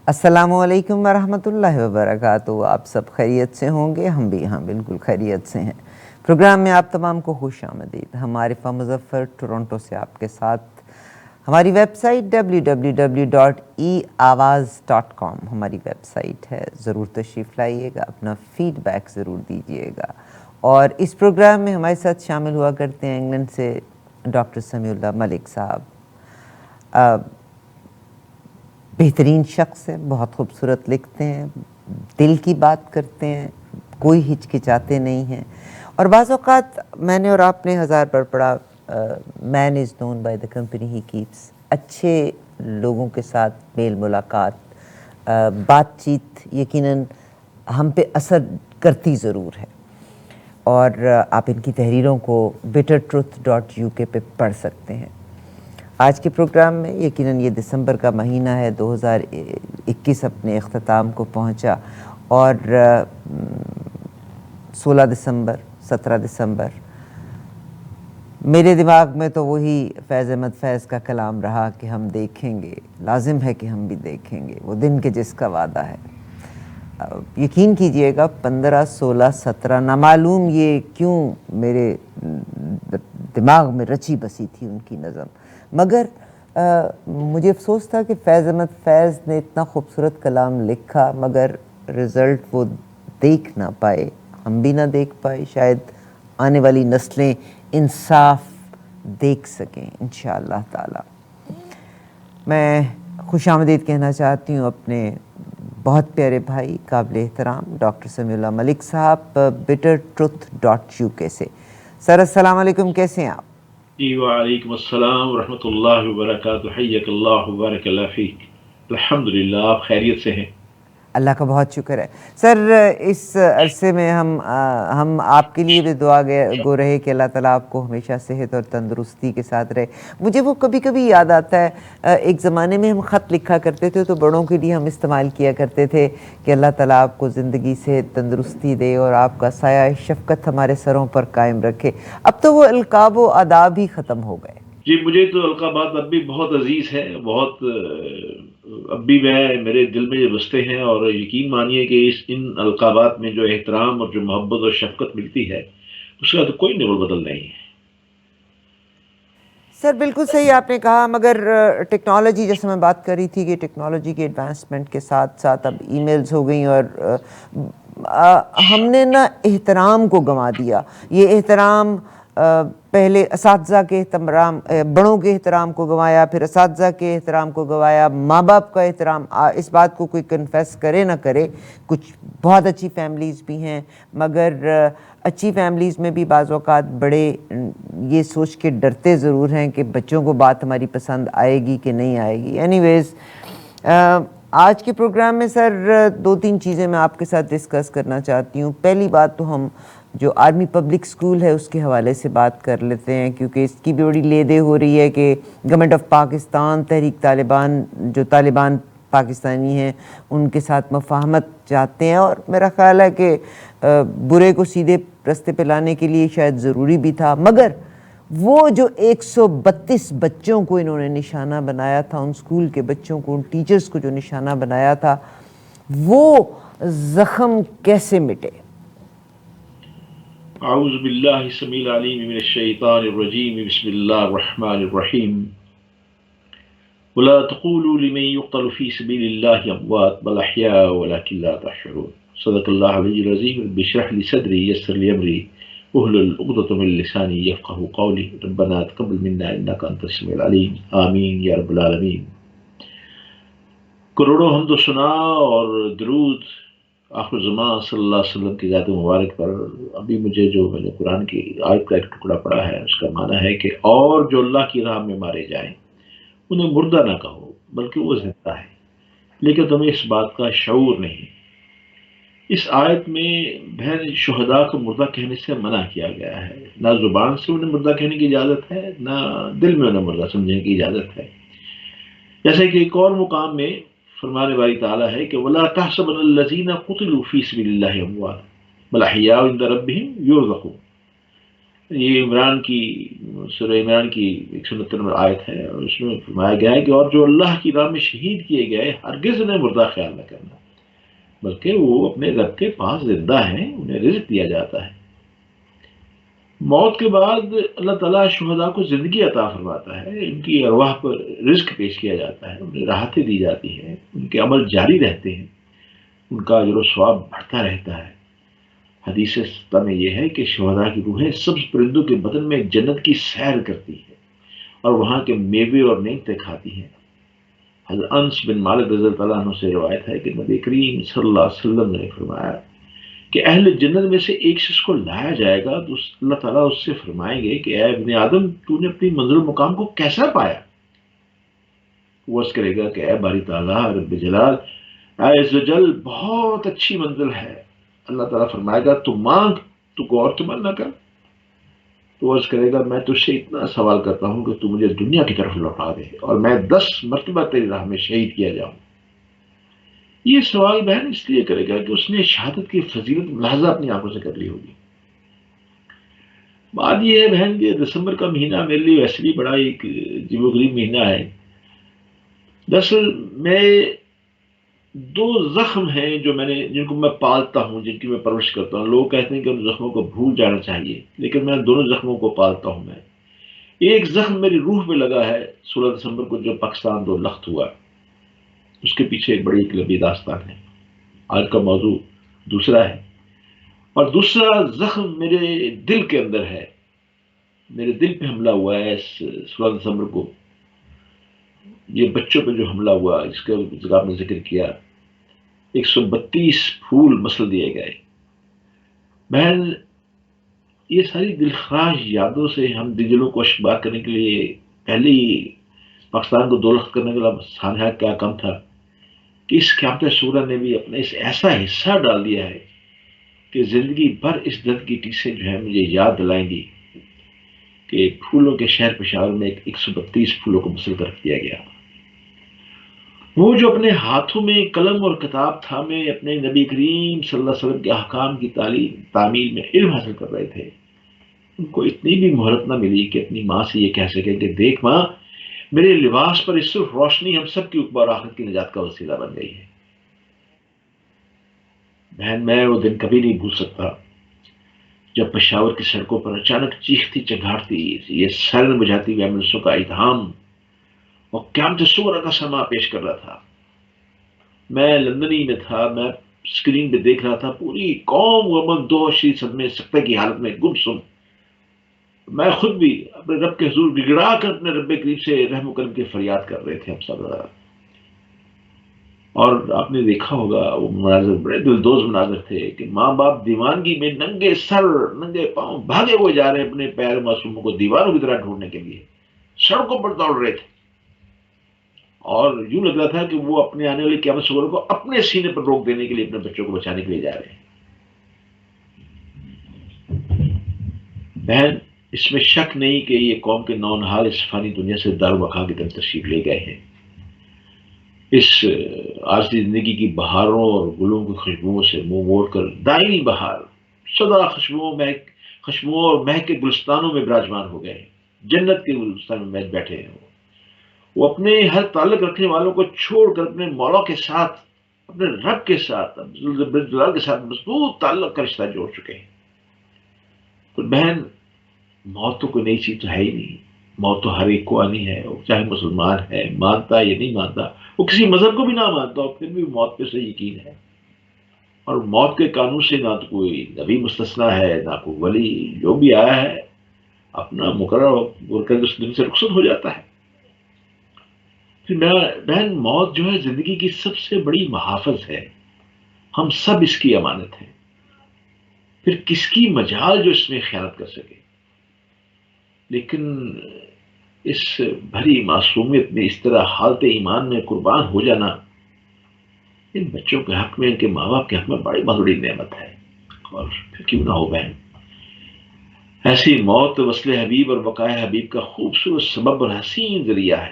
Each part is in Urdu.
السلام علیکم ورحمۃ اللہ وبرکاتہ۔ آپ سب خیریت سے ہوں گے؟ ہم بھی بالکل خیریت سے ہیں۔ پروگرام میں آپ تمام کو خوش آمدید۔ ہم عارفہ مظفر ٹورنٹو سے آپ کے ساتھ۔ ہماری ویب سائٹ www.eawaz.com ہماری ویب سائٹ ہے، ضرور تشریف لائیے گا، اپنا فیڈ بیک ضرور دیجیے گا۔ اور اس پروگرام میں ہمارے ساتھ شامل ہوا کرتے ہیں انگلینڈ سے ڈاکٹر سمیع اللہ ملک صاحب۔ بہترین شخص ہے، بہت خوبصورت لکھتے ہیں، دل کی بات کرتے ہیں، کوئی ہچکچاتے نہیں ہیں۔ اور بعض اوقات میں نے اور آپ نے ہزار بار پڑھا، man is known by the company he keeps. اچھے لوگوں کے ساتھ میل ملاقات، بات چیت یقیناً ہم پہ اثر کرتی ضرور ہے۔ اور آپ ان کی تحریروں کو bittertruth.uk پہ پڑھ سکتے ہیں۔ آج کے پروگرام میں یقیناً یہ دسمبر کا مہینہ ہے، 2021 اپنے اختتام کو پہنچا، اور 16 دسمبر 17 دسمبر میرے دماغ میں تو وہی فیض احمد فیض کا کلام رہا کہ ہم دیکھیں گے، لازم ہے کہ ہم بھی دیکھیں گے وہ دن کے جس کا وعدہ ہے۔ یقین کیجئے گا 15 16 17 نامعلوم یہ کیوں میرے دماغ میں رچی بسی تھی ان کی نظم، مگر مجھے افسوس تھا کہ فیض احمد فیض نے اتنا خوبصورت کلام لکھا مگر رزلٹ وہ دیکھ نہ پائے، ہم بھی نہ دیکھ پائے، شاید آنے والی نسلیں انصاف دیکھ سکیں انشاءاللہ تعالی۔ میں خوش آمدید کہنا چاہتی ہوں اپنے بہت پیارے بھائی قابل احترام ڈاکٹر سمیع اللہ ملک صاحب bittertruth.uk سے۔ سر السلام علیکم، کیسے ہیں آپ؟ جی وعلیکم السلام ورحمۃ اللہ وبرکاتہ، حیاک اللہ وبارک اللہ فیک۔ الحمدللہ، آپ خیریت سے ہیں؟ اللہ کا بہت شکر ہے سر۔ اس عرصے میں ہم آپ کے لیے بھی دعا گو رہے کہ اللہ تعالیٰ آپ کو ہمیشہ صحت اور تندرستی کے ساتھ رہے۔ مجھے وہ کبھی کبھی یاد آتا ہے، ایک زمانے میں ہم خط لکھا کرتے تھے تو بڑوں کے لیے ہم استعمال کیا کرتے تھے کہ اللہ تعالیٰ آپ کو زندگی صحت تندرستی دے اور آپ کا سایہ شفقت ہمارے سروں پر قائم رکھے۔ اب تو وہ القاب و آداب ہی ختم ہو گئے۔ جی مجھے تو القابات اب بھی بہت عزیز ہیں، بہت اب بھی میرے دل میں بستے ہیں، اور یقین مانیے کہ ان القابات میں جو احترام اور جو محبت اور شفقت ملتی ہے اس کا تو کوئی نول بدل نہیں ہے۔ سر بالکل صحیح آپ نے کہا، مگر ٹیکنالوجی، جیسے میں بات کر رہی تھی کہ ٹیکنالوجی کے ایڈوانسمنٹ کے ساتھ ساتھ اب ای میلز ہو گئیں، اور ہم نے نا احترام کو گنوا دیا۔ یہ احترام پہلے اساتذہ کے احترام، بڑوں کے احترام کو گنوایا، پھر اساتذہ کے احترام کو گنوایا، ماں باپ کا احترام۔ اس بات کو کوئی کنفیس کرے نہ کرے، کچھ بہت اچھی فیملیز بھی ہیں، مگر اچھی فیملیز میں بھی بعض اوقات بڑے یہ سوچ کے ڈرتے ضرور ہیں کہ بچوں کو بات ہماری پسند آئے گی کہ نہیں آئے گی۔ اینی ویز، آج کے پروگرام میں سر 2-3 چیزیں میں آپ کے ساتھ ڈسکس کرنا چاہتی ہوں۔ پہلی بات تو ہم جو آرمی پبلک سکول ہے اس کے حوالے سے بات کر لیتے ہیں، کیونکہ اس کی بھی بڑی لیدے ہو رہی ہے کہ گورنمنٹ آف پاکستان، تحریک طالبان، جو طالبان پاکستانی ہیں ان کے ساتھ مفاہمت چاہتے ہیں، اور میرا خیال ہے کہ برے کو سیدھے رستے پہ لانے کے لیے شاید ضروری بھی تھا، مگر وہ جو 132 بچوں کو انہوں نے نشانہ بنایا تھا، ان سکول کے بچوں کو، ان ٹیچرز کو جو نشانہ بنایا تھا، وہ زخم کیسے مٹے؟ اعوذ باللہ السمیع العلیم من الشیطان الرجیم، بسم اللہ الرحمن الرحیم۔ ولا تقولوا لمن يقتل في سبيل الله اموات بل احياء ولكن لا تشعرون۔ صدق اللہ العلی العظیم۔ رب اشرح لي صدری یسر لي امری واحلل عقدۃ من لسانی یفقهوا قولی۔ ربنا تقبل منا انک انت السمیع العلیم، آمین یا رب العالمین۔ کروڑوں حمد و ثنا اور درود آخر زمان صلی اللہ علیہ وسلم کی ذات مبارک پر۔ ابھی مجھے جو میں نے قرآن کی آیت کا ایک ٹکڑا پڑھا ہے، اس کا معنی ہے کہ اور جو اللہ کی راہ میں مارے جائیں انہیں مردہ نہ کہو بلکہ وہ زندہ ہے، لیکن تمہیں اس بات کا شعور نہیں۔ اس آیت میں بہن شہداء کو مردہ کہنے سے منع کیا گیا ہے، نہ زبان سے انہیں مردہ کہنے کی اجازت ہے، نہ دل میں انہیں مردہ سمجھنے کی اجازت ہے۔ جیسے کہ ایک اور مقام میں فرمانے والی تعالیٰ ہے کہ وَلَا تَحْسَبَنَّ الَّذِينَ قُتِلُوا فِي سَبِيلِ اللَّهِ أَمْوَاتًا بَلْ أَحْيَاءٌ عِندَ رَبِّهِمْ يُرْزَقُونَ۔ یہ عمران کی سورہ عمران کی 169 نمبر آیت ہے، اور اس میں فرمایا گیا ہے کہ اور جو اللہ کی راہ میں شہید کیے گئے ہرگز انہیں مردہ خیال نہ کرنا، بلکہ وہ اپنے رب کے پاس زندہ ہیں، انہیں رزق دیا جاتا ہے۔ موت کے بعد اللہ تعالیٰ شہداء کو زندگی عطا فرماتا ہے، ان کی ارواح پر رزق پیش کیا جاتا ہے، انہیں راحتیں دی جاتی ہیں، ان کے عمل جاری رہتے ہیں، ان کا اجر و ثواب بڑھتا رہتا ہے۔ حدیث ستہ میں یہ ہے کہ شہداء کی روحیں سبز پرندوں کے بدن میں جنت کی سیر کرتی ہیں اور وہاں کے میوے اور نعمتیں کھاتی ہیں۔ حضرت انس بن مالک رضی اللہ عنہ سے روایت ہے کہ نبی کریم صلی اللہ علیہ وسلم نے فرمایا کہ اہل جنت میں سے ایک شخص کو لایا جائے گا تو اللہ تعالیٰ اس سے فرمائیں گے کہ اے ابن آدم، تو نے اپنی منزل و مقام کو کیسا پایا؟ وہ عرض کرے گا کہ اے باری تعالیٰ رب جلال، اے عز و جل، بہت اچھی منزل ہے۔ اللہ تعالیٰ فرمائے گا تو مانگ، تو کو اور تمنا کر۔ تو عرض کرے گا میں تجھ سے اتنا سوال کرتا ہوں کہ تو مجھے دنیا کی طرف لوٹا دے اور میں 10 مرتبہ تیری راہ میں شہید کیا جاؤں۔ یہ سوال بہن اس لیے کرے گا کہ اس نے شہادت کی فضیلت ملاحظہ اپنی آنکھوں سے کر لی ہوگی۔ بات یہ ہے بہن کہ دسمبر کا مہینہ میرے لیے ویسے بھی بڑا ایک عجیب و غریب مہینہ ہے۔ دراصل میں دو زخم ہیں جن کو میں پالتا ہوں، جن کی میں پرورش کرتا ہوں۔ لوگ کہتے ہیں کہ ان زخموں کو بھول جانا چاہیے، لیکن میں دونوں زخموں کو پالتا ہوں۔ میں ایک زخم میری روح میں لگا ہے 16 دسمبر کو جب پاکستان دو لخت ہوا، اس کے پیچھے ایک بڑی لمبی داستان ہے۔ آج کا موضوع دوسرا ہے، اور دوسرا زخم میرے دل کے اندر ہے، میرے دل پہ حملہ ہوا ہے 16 دسمبر کو۔ یہ بچوں پہ جو حملہ ہوا، جس کا آپ نے ذکر کیا، 132 پھول مسل دیے گئے۔ بہن یہ ساری دلخراش یادوں سے ہم دلوں کو اشباع کرنے کے لیے پہلے ہی پاکستان کو دو لخت کرنے کا سانحہ کیا کم تھا کہ اس قیامت صغریٰ نے بھی اپنا اس ایسا حصہ ڈال دیا ہے کہ زندگی بھر اس درد کی ٹیسیں جو ہے مجھے یاد دلائیں گی کہ پھولوں کے شہر پشاور میں 132 پھولوں کو مسل کر دیا گیا۔ وہ جو اپنے ہاتھوں میں قلم اور کتاب تھامے اپنے نبی کریم صلی اللہ علیہ وسلم کے احکام کی تعمیل میں علم حاصل کر رہے تھے، ان کو اتنی بھی مہلت نہ ملی کہ اپنی ماں سے یہ کہہ سکے کہ دیکھ ماں، میرے لباس پر اس صرف روشنی ہم سب کی عقبہ اور آخرت کی نجات کا وسیلہ بن گئی ہے۔ بہن میں وہ دن کبھی نہیں بھول سکتا جب پشاور کی سڑکوں پر اچانک چیختی چگھاڑتی یہ سائرن بجاتی ہوئی ایمبولینسوں کا ازدحام اور قیامت صغریٰ کا سما پیش کر رہا تھا۔ میں لندن ہی میں تھا، میں اسکرین پہ دیکھ رہا تھا پوری قوم غمن دو شدید صدمے سکتے کی حالت میں گم سم۔ میں خود بھی اپنے رب کے حضور گڑگڑا کر اپنے رب کریم سے رحم و کرم کی فریاد کر رہے تھے ہم سب۔ اور آپ نے دیکھا ہوگا وہ مناظر بڑے دلدوز مناظر تھے کہ ماں باپ دیوانگی میں ننگے سر ننگے پاؤں بھاگے ہوئے جا رہے ہیں اپنے پیارے معصوموں کو دیواروں کی طرح ڈھونڈنے کے لیے، سڑکوں پر دوڑ رہے تھے، اور یوں لگ رہا تھا کہ وہ اپنے آنے والی قیامت صغریٰ کو اپنے سینے پر روک دینے کے لیے اپنے بچوں کو بچانے کے لیے جا رہے ہیں۔ بہن اس میں شک نہیں کہ یہ قوم کے نونہال اس فانی دنیا سے دار بقا کی طرف تشریف لے گئے ہیں۔ اس عارضی زندگی کی بہاروں اور گلوں کی خوشبوؤں سے منہ موڑ کر دائمی بہار سدا خوشبوؤں اور مہک کے گلستانوں میں براجمان ہو گئے ہیں، جنت کے گلستان میں بیٹھے ہیں۔ وہ اپنے ہر تعلق رکھنے والوں کو چھوڑ کر اپنے مولا کے ساتھ، اپنے رب کے ساتھ، کے ساتھ مضبوط تعلق کا رشتہ جوڑ چکے ہیں۔ تو بہن موت تو کوئی نئی چیز تو ہے ہی نہیں، موت تو ہر ایک کو آنی ہے، وہ چاہے مسلمان ہے، مانتا یا نہیں مانتا، وہ کسی مذہب کو بھی نہ مانتا ہو، پھر بھی موت پہ سے یقین ہے۔ اور موت کے قانون سے نہ تو کوئی نبی مستثنا ہے، نہ کوئی ولی، جو بھی آیا ہے اپنا مقرر کر اس دن سے رخصت ہو جاتا ہے۔ پھر بہن موت جو ہے زندگی کی سب سے بڑی محافظ ہے، ہم سب اس کی امانت ہیں۔ پھر کس کی مجال جو اس میں خیانت کر سکے؟ لیکن اس بھری معصومیت میں اس طرح حالت ایمان میں قربان ہو جانا ان بچوں کے حق میں، ان کے ماں باپ کے حق میں بڑی بڑی نعمت ہے۔ اور پھر کیوں نہ ہو بہن، ایسی موت وصل حبیب اور بقائے حبیب کا خوبصورت سبب اور حسین ذریعہ ہے۔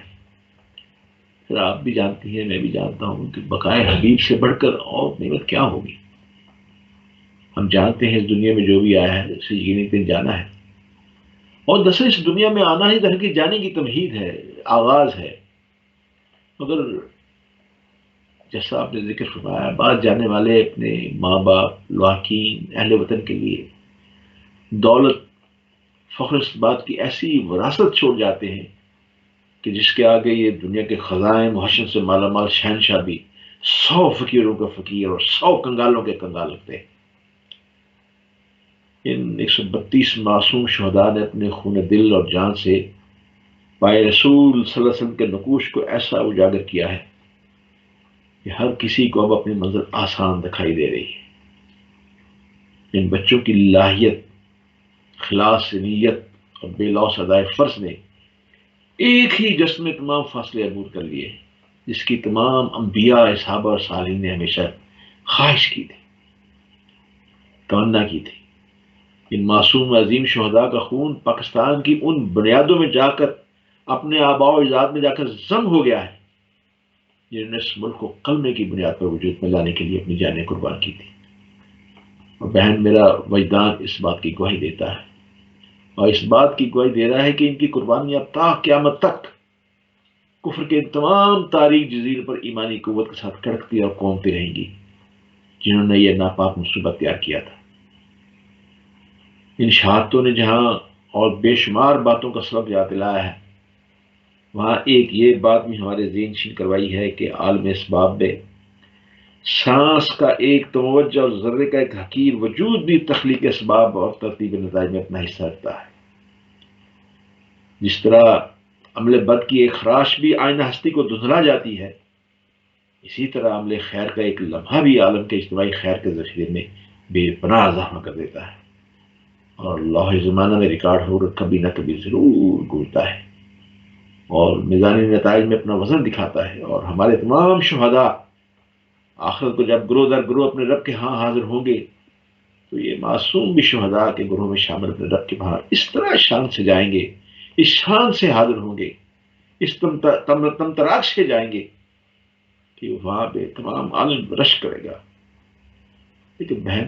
پھر آپ بھی جانتی ہیں، میں بھی جانتا ہوں کہ بقائے حبیب سے بڑھ کر اور نعمت کیا ہوگی۔ ہم جانتے ہیں اس دنیا میں جو بھی آیا ہے اسے یقینی دن جانا ہے، اور دراصل اس دنیا میں آنا ہی در کی جانے کی تمہید ہے، آغاز ہے، مگر جیسا آپ نے ذکر فرمایا بعض جانے والے اپنے ماں باپ، لاحقین، اہل وطن کے لیے دولت، فخر، اس بات کی ایسی وراثت چھوڑ جاتے ہیں کہ جس کے آگے یہ دنیا کے خزائن محشن سے مالا مال شہنشاہ بھی 100 فقیروں کا فقیر اور 100 کنگالوں کے کنگال لگتے ہیں۔ ان 132 معصوم شہداء نے اپنے خون دل اور جان سے پائے رسول صلی اللہ علیہ وسلم کے نقوش کو ایسا اجاگر کیا ہے کہ ہر کسی کو اب اپنی منزل آسان دکھائی دے رہی ہے۔ ان بچوں کی لاہیت، خلاص نیت اور بے لوث ادائے فرض نے ایک ہی جسم میں تمام فاصلے عبور کر لیے، جس کی تمام انبیاء، صحابہ اور صالحین نے ہمیشہ خواہش کی تھی، تمنا کی تھی۔ ان معصوم عظیم شہداء کا خون پاکستان کی ان بنیادوں میں جا کر، اپنے آباء و اجداد میں جا کر ضم ہو گیا ہے جنہوں نے اس ملک کو کلمے کی بنیاد پر وجود میں لانے کے لیے اپنی جانیں قربان کی تھی۔ اور بہن، میرا وجدان اس بات کی گواہی دیتا ہے، اور اس بات کی گواہی دے رہا ہے کہ ان کی قربانیاں تا قیامت تک کفر کے تمام تاریک جزیر پر ایمانی قوت کے ساتھ کڑکتی اور قومتی رہیں گی جنہوں نے یہ ناپاک منصوبہ تیار کیا تھا۔ ان شہادتوں نے جہاں اور بے شمار باتوں کا سبب یاد دلایا ہے، وہاں ایک یہ بات بھی ہمارے ذہن نشین کروائی ہے کہ عالم اسباب میں سانس کا ایک توجہ اور ذرے کا ایک حقیر وجود بھی تخلیق اسباب اور ترتیب نتائج میں اپنا حصہ رکھتا ہے۔ جس طرح عمل بد کی ایک خراش بھی آئینہ ہستی کو دھندلا جاتی ہے، اسی طرح عمل خیر کا ایک لمحہ بھی عالم کے اجتماعی خیر کے ذخیرے میں بے پناہ اضافہ کر دیتا ہے، اور لوح زمانہ میں ریکارڈ ہو کر کبھی نہ کبھی ضرور گولتا ہے اور میزانی نتائج میں اپنا وزن دکھاتا ہے۔ اور ہمارے تمام شہداء آخرت کو جب گروہ در گروہ اپنے رب کے ہاں حاضر ہوں گے تو یہ معصوم بھی شہداء کے گروہ میں شامل اپنے رب کے وہاں اس طرح شان سے جائیں گے، اس شان سے حاضر ہوں گے، اس تمتراک سے جائیں گے کہ وہاں پہ تمام عالم رش کرے گا۔ لیکن بہن،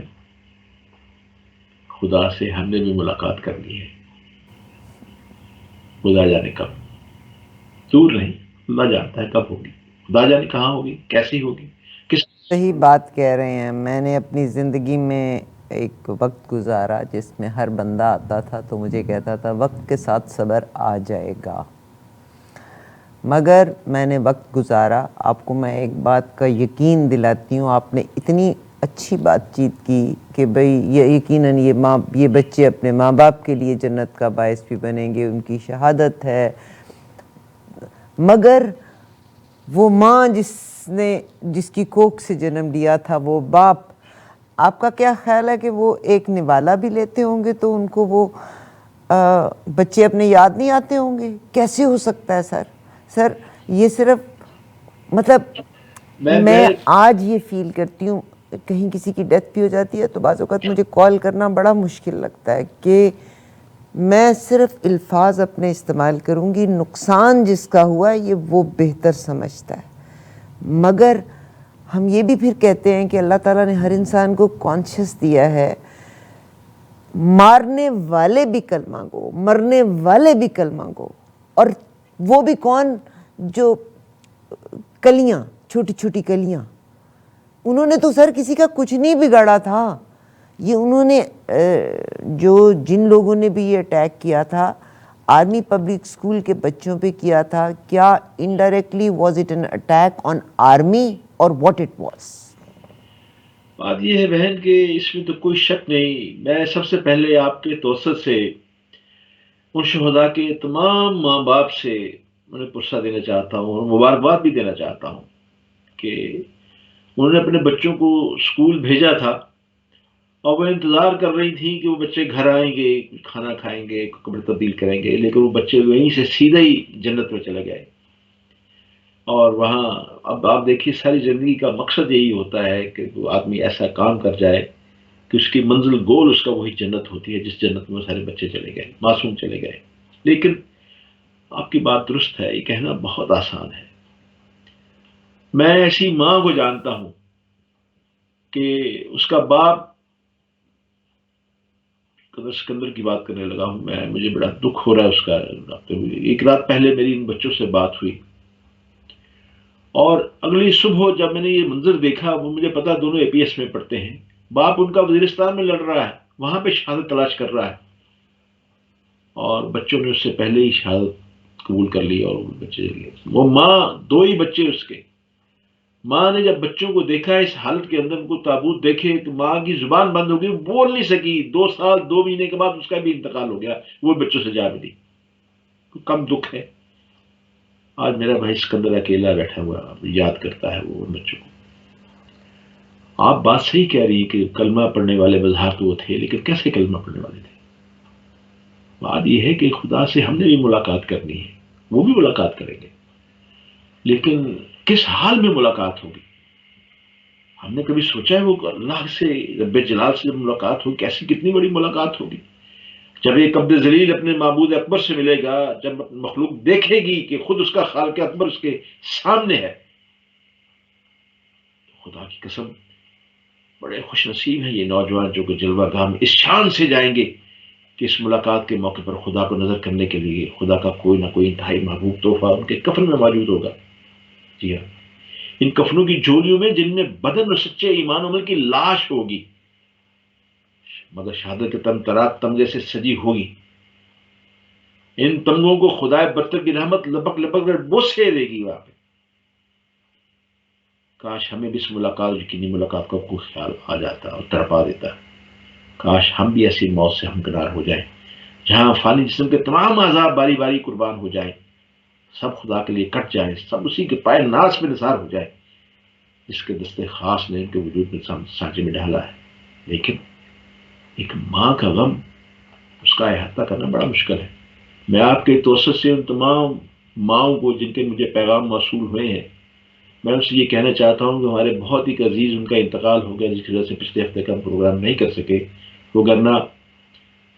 خدا سے ہم نے بھی ملاقات کر لی ہے، خدا جانے کب، دور نہیں، اللہ جانتا ہے کب ہوگی، خدا جانے کہاں ہوگی، کیسی ہوگی، کس۔ صحیح بات کہہ رہے ہیں۔ میں نے اپنی زندگی میں ایک وقت گزارا جس میں ہر بندہ آتا تھا تو مجھے کہتا تھا وقت کے ساتھ صبر آ جائے گا، مگر میں نے وقت گزارا۔ آپ کو میں ایک بات کا یقین دلاتی ہوں، آپ نے اتنی اچھی بات چیت کی کہ بھئی یہ یقیناً یہ بچے اپنے ماں باپ کے لیے جنت کا باعث بھی بنیں گے، ان کی شہادت ہے، مگر وہ ماں جس کی کوکھ سے جنم لیا تھا، وہ باپ، آپ کا کیا خیال ہے کہ وہ ایک نوالا بھی لیتے ہوں گے تو ان کو وہ بچے اپنے یاد نہیں آتے ہوں گے؟ کیسے ہو سکتا ہے سر یہ صرف مطلب میں آج یہ فیل کرتی ہوں، کہیں کسی کی ڈیتھ بھی ہو جاتی ہے تو بعض اوقات مجھے کال کرنا بڑا مشکل لگتا ہے کہ میں صرف الفاظ اپنے استعمال کروں گی، نقصان جس کا ہوا ہے یہ وہ بہتر سمجھتا ہے، مگر ہم یہ بھی پھر کہتے ہیں کہ اللہ تعالیٰ نے ہر انسان کو کانشیس دیا ہے، مارنے والے بھی کلمہ گو، مرنے والے بھی کلمہ گو، اور وہ بھی کون؟ جو کلیاں، چھوٹی چھوٹی کلیاں، انہوں نے تو سر کسی کا کچھ نہیں بگاڑا تھا، یہ انہوں نے جن لوگوں نے بھی یہ اٹیک کیا تھا آرمی پبلک اسکول کے بچوں پہ کیا تھا، کیا indirectly was it an attack on army اور واٹ اٹ واز؟ بات یہ ہے بہن کہ اس میں تو کوئی شک نہیں، میں سب سے پہلے آپ کے توسط سے ان شہداء کے تمام ماں باپ سے انہیں پرسہ دینا چاہتا ہوں اور مبارکباد بھی دینا چاہتا ہوں کہ انہوں نے اپنے بچوں کو اسکول بھیجا تھا اور وہ انتظار کر رہی تھی کہ وہ بچے گھر آئیں گے، کھانا کھائیں گے، کپڑے تبدیل کریں گے، لیکن وہ بچے وہیں سے سیدھا ہی جنت میں چلے گئے۔ اور وہاں اب آپ دیکھیے ساری زندگی کا مقصد یہی ہوتا ہے کہ وہ آدمی ایسا کام کر جائے کہ اس کی منزل گول اس کا وہی جنت ہوتی ہے جس جنت میں وہ سارے بچے چلے گئے، معصوم چلے گئے۔ لیکن آپ کی بات درست ہے، یہ کہنا بہت آسان ہے۔ میں ایسی ماں کو جانتا ہوں کہ اس کا باپ سکندر کی بات کرنے لگا ہوں میں، مجھے بڑا دکھ ہو رہا ہے اس کا. ایک رات پہلے میری ان بچوں سے بات ہوئی، اور اگلی صبح جب میں نے یہ منظر دیکھا، وہ مجھے پتا دونوں اے پی ایس میں پڑھتے ہیں، باپ ان کا وزیرستان میں لڑ رہا ہے، وہاں پہ شہادت تلاش کر رہا ہے، اور بچوں نے اس سے پہلے ہی شہادت قبول کر لی. اور بچے، وہ ماں، دو ہی بچے اس کے، ماں نے جب بچوں کو دیکھا اس حالت کے اندر، ان کو تابوت دیکھے، تو ماں کی زبان بند ہو گئی، بول نہیں سکی. 2 سال 2 مہینے کے بعد اس کا بھی انتقال ہو گیا، وہ بچوں سے جا ملی. کم دکھ ہے. آج میرا بھائی سکندر اکیلا بیٹھا ہوا یاد کرتا ہے وہ بچوں کو. آپ بات صحیح کہہ رہی ہیں کہ کلمہ پڑھنے والے بظاہر تو وہ تھے، لیکن کیسے کلمہ پڑھنے والے تھے؟ بات یہ ہے کہ خدا سے ہم نے بھی ملاقات کرنی ہے، وہ بھی ملاقات کریں گے، لیکن کس حال میں ملاقات ہوگی؟ ہم نے کبھی سوچا ہے وہ اللہ سے، رب جلال سے جب ملاقات ہوگی، کیسی کتنی بڑی ملاقات ہوگی. جب ایک عبد ذلیل اپنے معبود اکبر سے ملے گا، جب مخلوق دیکھے گی کہ خود اس کا خالق اکبر اس کے سامنے ہے، خدا کی قسم بڑے خوش نصیب ہیں یہ نوجوان جو کہ جلوہ گاہ میں اس شان سے جائیں گے کہ اس ملاقات کے موقع پر خدا کو نظر کرنے کے لیے خدا کا کوئی نہ کوئی انتہائی محبوب تحفہ ان کے کفن میں موجود ہوگا. جی ہاں، ان کفنوں کی جولیوں میں جن میں بدن اور سچے ایمان عمل کی لاش ہوگی، مگر شہادت کے تمغے سے سجی ہوگی. ان تمغوں کو خدائے برتر کی رحمت لپک لپک کر بوسے دے گی وہاں پہ. کاش ہمیں بھی اس ملاقات، یقینی ملاقات کا کوئی خیال آ جاتا اور تڑپا دیتا. کاش ہم بھی ایسی موت سے ہمکنار ہو جائیں جہاں فانی جسم کے تمام عذاب باری باری قربان ہو جائیں، سب خدا کے لیے کٹ جائیں، سب اسی کے پائے ناز میں نثار ہو جائیں جس کے دستے خاص نے ان کے وجود میں سانچے میں ڈالا ہے. لیکن ایک ماں کا غم، اس کا احاطہ کرنا بڑا مشکل ہے. میں آپ کے توسط سے ان تمام ماؤں کو جن کے مجھے پیغام موصول ہوئے ہیں، میں ان سے یہ کہنا چاہتا ہوں کہ ہمارے بہت ہی عزیز ان کا انتقال ہو گیا، جس کی وجہ سے پچھلے ہفتے کا ہم پروگرام نہیں کر سکے. وگرنہ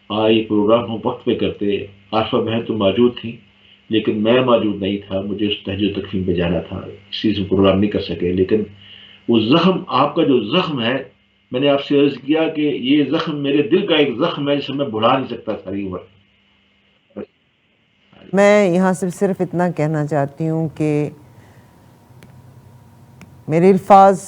یہ پروگرام ہم وقت پہ کرتے. عارفہ بہن تو موجود تھیں، لیکن میں موجود نہیں تھا، مجھے اس تہجد تکفین پہ جانا تھا، اس چیز میں پروگرام نہیں کر سکے. لیکن وہ زخم، آپ کا جو زخم ہے، میں نے آپ سے عرض کیا کہ یہ زخم میرے دل کا ایک زخم ہے جسے میں بھلا نہیں سکتا ساری عمر. میں یہاں سے صرف اتنا کہنا چاہتی ہوں کہ میرے الفاظ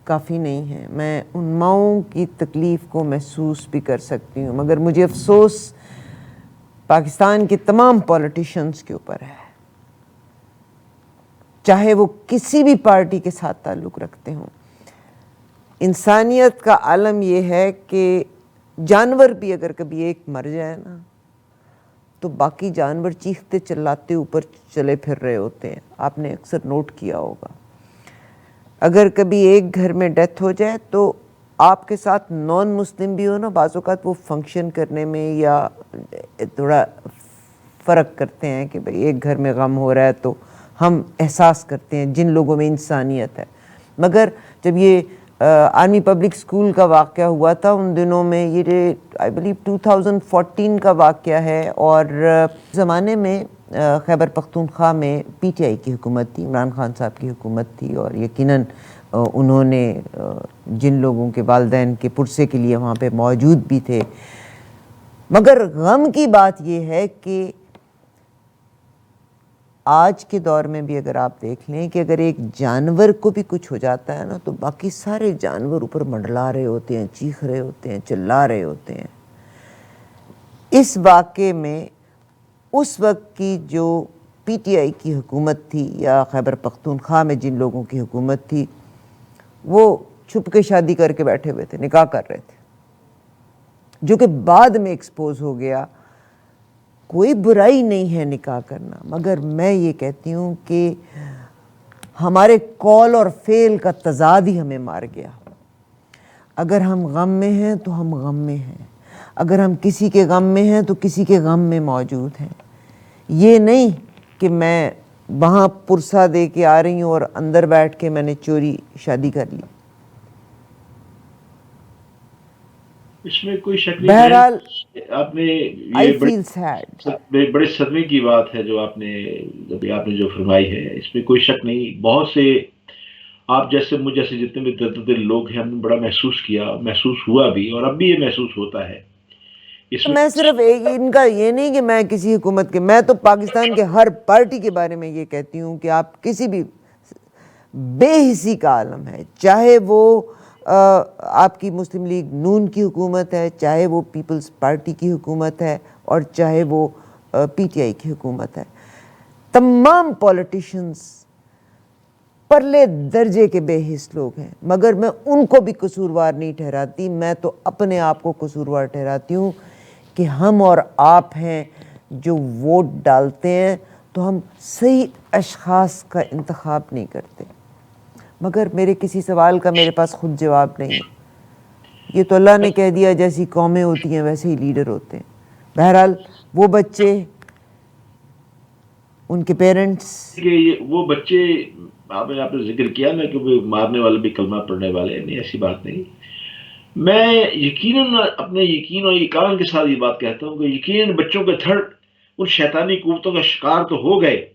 کافی نہیں ہیں. میں ان ماؤں کی تکلیف کو محسوس بھی کر سکتی ہوں، مگر مجھے افسوس پاکستان کے تمام پولیٹیشنز کے اوپر ہے، چاہے وہ کسی بھی پارٹی کے ساتھ تعلق رکھتے ہوں. انسانیت کا عالم یہ ہے کہ جانور بھی اگر کبھی ایک مر جائے نا، تو باقی جانور چیختے چلاتے اوپر چلے پھر رہے ہوتے ہیں. آپ نے اکثر نوٹ کیا ہوگا، اگر کبھی ایک گھر میں ڈیتھ ہو جائے تو آپ کے ساتھ نان مسلم بھی ہو نا، بعض اوقات وہ فنکشن کرنے میں یا تھوڑا فرق کرتے ہیں کہ بھئی ایک گھر میں غم ہو رہا ہے تو ہم احساس کرتے ہیں جن لوگوں میں انسانیت ہے. مگر جب یہ آرمی پبلک اسکول کا واقعہ ہوا تھا ان دنوں میں، یہ آئی بلیو 2014 کا واقعہ ہے، اور زمانے میں خیبر پختونخوا میں پی ٹی آئی کی حکومت تھی، عمران خان صاحب کی حکومت تھی، اور یقیناً انہوں نے جن لوگوں کے والدین کے پرسے کے لیے وہاں پہ موجود بھی تھے. مگر غم کی بات یہ ہے کہ آج کے دور میں بھی اگر آپ دیکھ لیں کہ اگر ایک جانور کو بھی کچھ ہو جاتا ہے نا، تو باقی سارے جانور اوپر منڈلا رہے ہوتے ہیں، چیخ رہے ہوتے ہیں، چلا رہے ہوتے ہیں. اس واقعے میں اس وقت کی جو پی ٹی آئی کی حکومت تھی یا خیبر پختونخوا میں جن لوگوں کی حکومت تھی، وہ چھپ کے شادی کر کے بیٹھے ہوئے تھے، نکاح کر رہے تھے، جو کہ بعد میں ایکسپوز ہو گیا. کوئی برائی نہیں ہے نکاح کرنا، مگر میں یہ کہتی ہوں کہ ہمارے قول اور فعل کا تضاد ہی ہمیں مار گیا. اگر ہم غم میں ہیں تو ہم غم میں ہیں، اگر ہم کسی کے غم میں ہیں تو کسی کے غم میں موجود ہیں. یہ نہیں کہ میں وہاں پرسہ دے کے آ رہی ہوں اور اندر بیٹھ کے میں نے چوری شادی کر لی. اس میں کوئی شک نہیں. بہرحال آپ نے آئی یہ فیل سیڈ. بڑے صدمے کی بات ہے جو آپ نے جو فرمائی ہے، اس میں کوئی شک نہیں. بہت سے آپ جیسے مجھ جیسے جتنے بھی درد دل لوگ ہیں، ہم نے بڑا محسوس کیا، محسوس ہوا بھی، اور اب بھی یہ محسوس ہوتا ہے اس میں صرف ان کا یہ نہیں کہ میں کسی حکومت کے، میں تو پاکستان کے ہر پارٹی کے بارے میں یہ کہتی ہوں کہ آپ کسی بھی بے حسی کا عالم ہے، چاہے وہ آپ کی مسلم لیگ نون کی حکومت ہے، چاہے وہ پیپلز پارٹی کی حکومت ہے، اور چاہے وہ پی ٹی آئی کی حکومت ہے، تمام پولیٹیشنز پرلے درجے کے بے حس لوگ ہیں، مگر میں ان کو بھی قصوروار نہیں ٹھہراتی، میں تو اپنے آپ کو قصوروار ٹھہراتی ہوں کہ ہم اور آپ ہیں جو ووٹ ڈالتے ہیں تو ہم صحیح اشخاص کا انتخاب نہیں کرتے، مگر میرے کسی سوال کا میرے پاس خود جواب نہیں ہے۔ یہ تو اللہ نے کہہ دیا جیسی قومیں ہوتی ہیں ویسے ہی لیڈر ہوتے ہیں۔ بہرحال وہ بچے، ان کے پیرنٹس، کہ وہ بچے آپ نے ذکر کیا نا کہ وہ مارنے والے بھی کلمہ پڑھنے والے، نہیں ایسی بات نہیں۔ میں یقیناً اپنے یقین اور ایقان کے ساتھ یہ بات کہتا ہوں کہ یقیناً بچوں کے تھڑ ان شیطانی قوتوں کا شکار تو ہو گئے،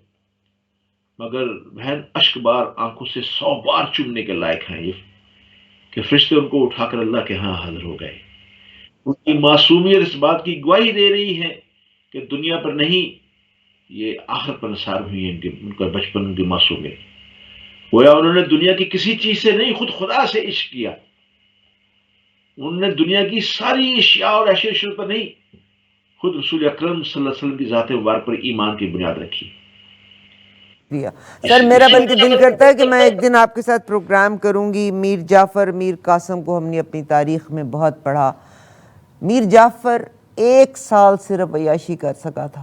مگر بہن اشک بار آنکھوں سے 100 بار چومنے کے لائق ہیں یہ کہ فرشتے ان کو اٹھا کر اللہ کے ہاں حاضر ہو گئے۔ ان کی معصومیت اس بات کی گواہی دے رہی ہے کہ دنیا پر نہیں، یہ آخرت پر نثار ہوئی ہے ان کا بچپن، ان کی معصومیت۔ گویا انہوں نے دنیا کی کسی چیز سے نہیں، خود خدا سے عشق کیا۔ انہوں نے دنیا کی ساری اشیاء اور اشیاء پر نہیں، خود رسول اکرم صلی اللہ علیہ وسلم کی ذات مبارک پر ایمان کی بنیاد رکھی۔ سر میرا بلکہ دل کرتا ہے کہ میں ایک دن آپ کے ساتھ پروگرام کروں گی۔ میر جعفر، میر قاسم کو ہم نے اپنی تاریخ میں بہت پڑھا۔ میر جعفر 1 سال صرف عیاشی کر سکا تھا،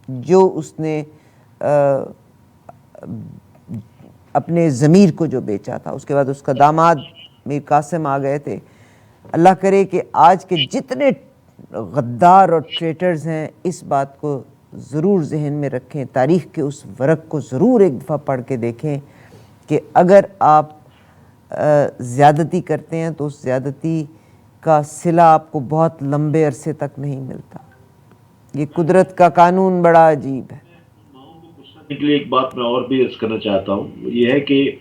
جو اس نے اپنے ضمیر کو جو بیچا تھا۔ اس کے بعد اس کا داماد میر قاسم آ گئے تھے۔ اللہ کرے کہ آج کے جتنے غدار اور ٹریٹرز ہیں اس بات کو ضرور ذہن میں رکھیں، تاریخ کے اس ورق کو ضرور ایک دفعہ پڑھ کے دیکھیں کہ اگر آپ زیادتی کرتے ہیں تو اس زیادتی کا صلہ آپ کو بہت لمبے عرصے تک نہیں ملتا۔ یہ قدرت کا قانون بڑا عجیب ہے۔ کے لیے ایک بات میں اور بھی عرض کرنا چاہتا ہوں، یہ ہے کہ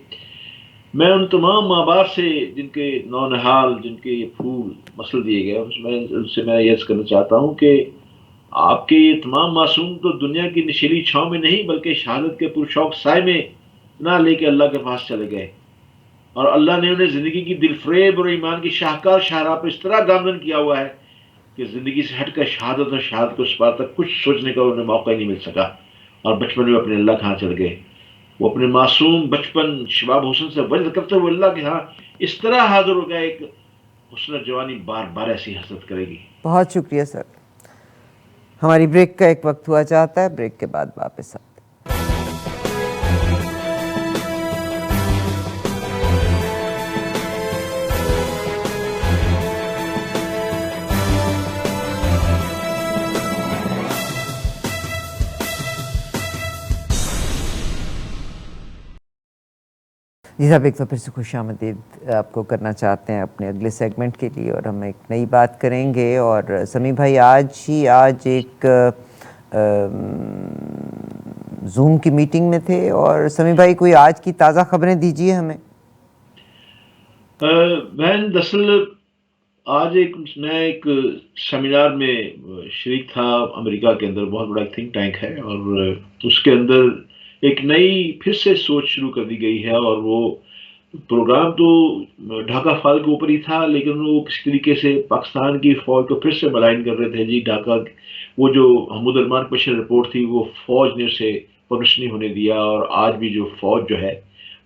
میں ان تمام ماں باپ سے جن کے نونہال، جن کے پھول مسل دیے گئے، ان سے میں یہ عرض کرنا چاہتا ہوں کہ آپ کے یہ تمام معصوم تو دنیا کی نشیلی چھاؤں میں نہیں بلکہ شہادت کے پرشوق سائے میں نہ لے کے اللہ کے پاس چلے گئے، اور اللہ نے انہیں زندگی کی دل فریب اور ایمان کی شاہکار شاہراہ پر اس طرح گامزن کیا ہوا ہے کہ زندگی سے ہٹ کر شہادت اور شہادت کو اس بات تک کچھ سوچنے کا انہیں موقع ہی نہیں مل سکا، اور بچپن میں اپنے اللہ کے ہاں چل گئے۔ وہ اپنے معصوم بچپن شباب حسن سے وجد کرتے ہوئے اللہ کے ہاں اس طرح حاضر ہو گئے کہ حسن جوانی بار بار ایسی حسرت کرے گی۔ بہت شکریہ سر۔ ہماری بریک کا ایک وقت ہوا چاہتا ہے، بریک کے بعد واپس آتے ہیں۔ جی صاحب، ایک تو پھر سے خوش آمدید آپ کو کرنا چاہتے ہیں اپنے اگلے سیگمنٹ کے لیے، اور ہم ایک نئی بات کریں گے۔ اور سمیع بھائی آج ایک زوم کی میٹنگ میں تھے، اور سمیع بھائی کوئی آج کی تازہ خبریں دیجیے ہمیں۔ بہن دراصل آج میں ایک سیمینار میں شریک تھا امریکہ کے اندر، بہت بڑا تھنک ٹینک ہے، اور اس کے اندر ایک نئی پھر سے سوچ شروع کر دی گئی ہے، اور وہ پروگرام تو ڈھاکہ فال کے اوپر ہی تھا، لیکن وہ کسی طریقے سے پاکستان کی فوج کو پھر سے ملائن کر رہے تھے۔ جی ڈھاکہ، وہ جو حمود الرحمان پشر رپورٹ تھی وہ فوج نے اسے پبلش نہیں ہونے دیا، اور آج بھی جو فوج جو ہے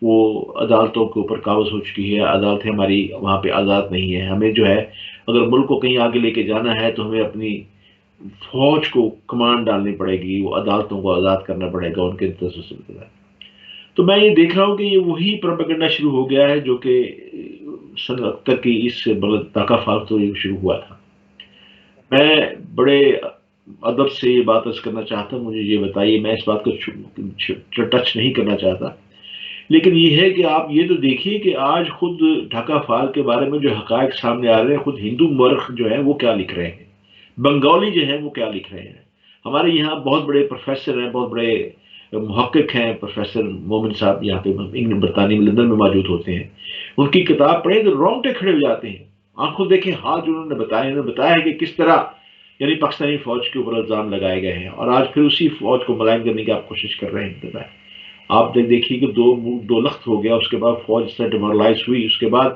وہ عدالتوں کے اوپر قابض ہو چکی ہے۔ عدالتیں ہماری وہاں پہ آزاد نہیں ہیں۔ ہمیں جو ہے اگر ملک کو کہیں آگے لے کے جانا ہے تو ہمیں اپنی فوج کو کمانڈ ڈالنی پڑے گی، وہ عدالتوں کو آزاد کرنا پڑے گا ان کے تسلسل۔ تو میں یہ دیکھ رہا ہوں کہ یہ وہی پروپیگنڈا شروع ہو گیا ہے جو کہ سن اختر کی اس ڈھاکہ فال تو شروع ہوا تھا۔ میں بڑے ادب سے یہ بات عرض کرنا چاہتا ہوں، مجھے یہ بتائیے، میں اس بات کو ٹچ نہیں کرنا چاہتا، لیکن یہ ہے کہ آپ یہ تو دیکھیے کہ آج خود ڈھاکہ فال کے بارے میں جو حقائق سامنے آ رہے ہیں، خود ہندو مورخ جو ہیں وہ کیا لکھ رہے ہیں، بنگالی جو ہیں وہ کیا لکھ رہے ہیں۔ ہمارے یہاں بہت بڑے پروفیسر ہیں، بہت بڑے محقق ہیں، پروفیسر مومن صاحب یہاں پہ انگلینڈ برطانیہ میں لندن میں موجود ہوتے ہیں، ان کی کتاب پڑھیں تو رونگٹے کھڑے ہو جاتے ہیں۔ آنکھوں دیکھیں حال جو انہوں نے بتایا ہے کہ کس طرح یعنی پاکستانی فوج کے اوپر الزام لگائے گئے ہیں، اور آج پھر اسی فوج کو ملائم کرنے کی آپ کوشش کر رہے ہیں۔ آپ دیکھیے کہ دو لخت ہو گیا، اس کے بعد فوج سے ڈیمورلائز ہوئی، اس کے بعد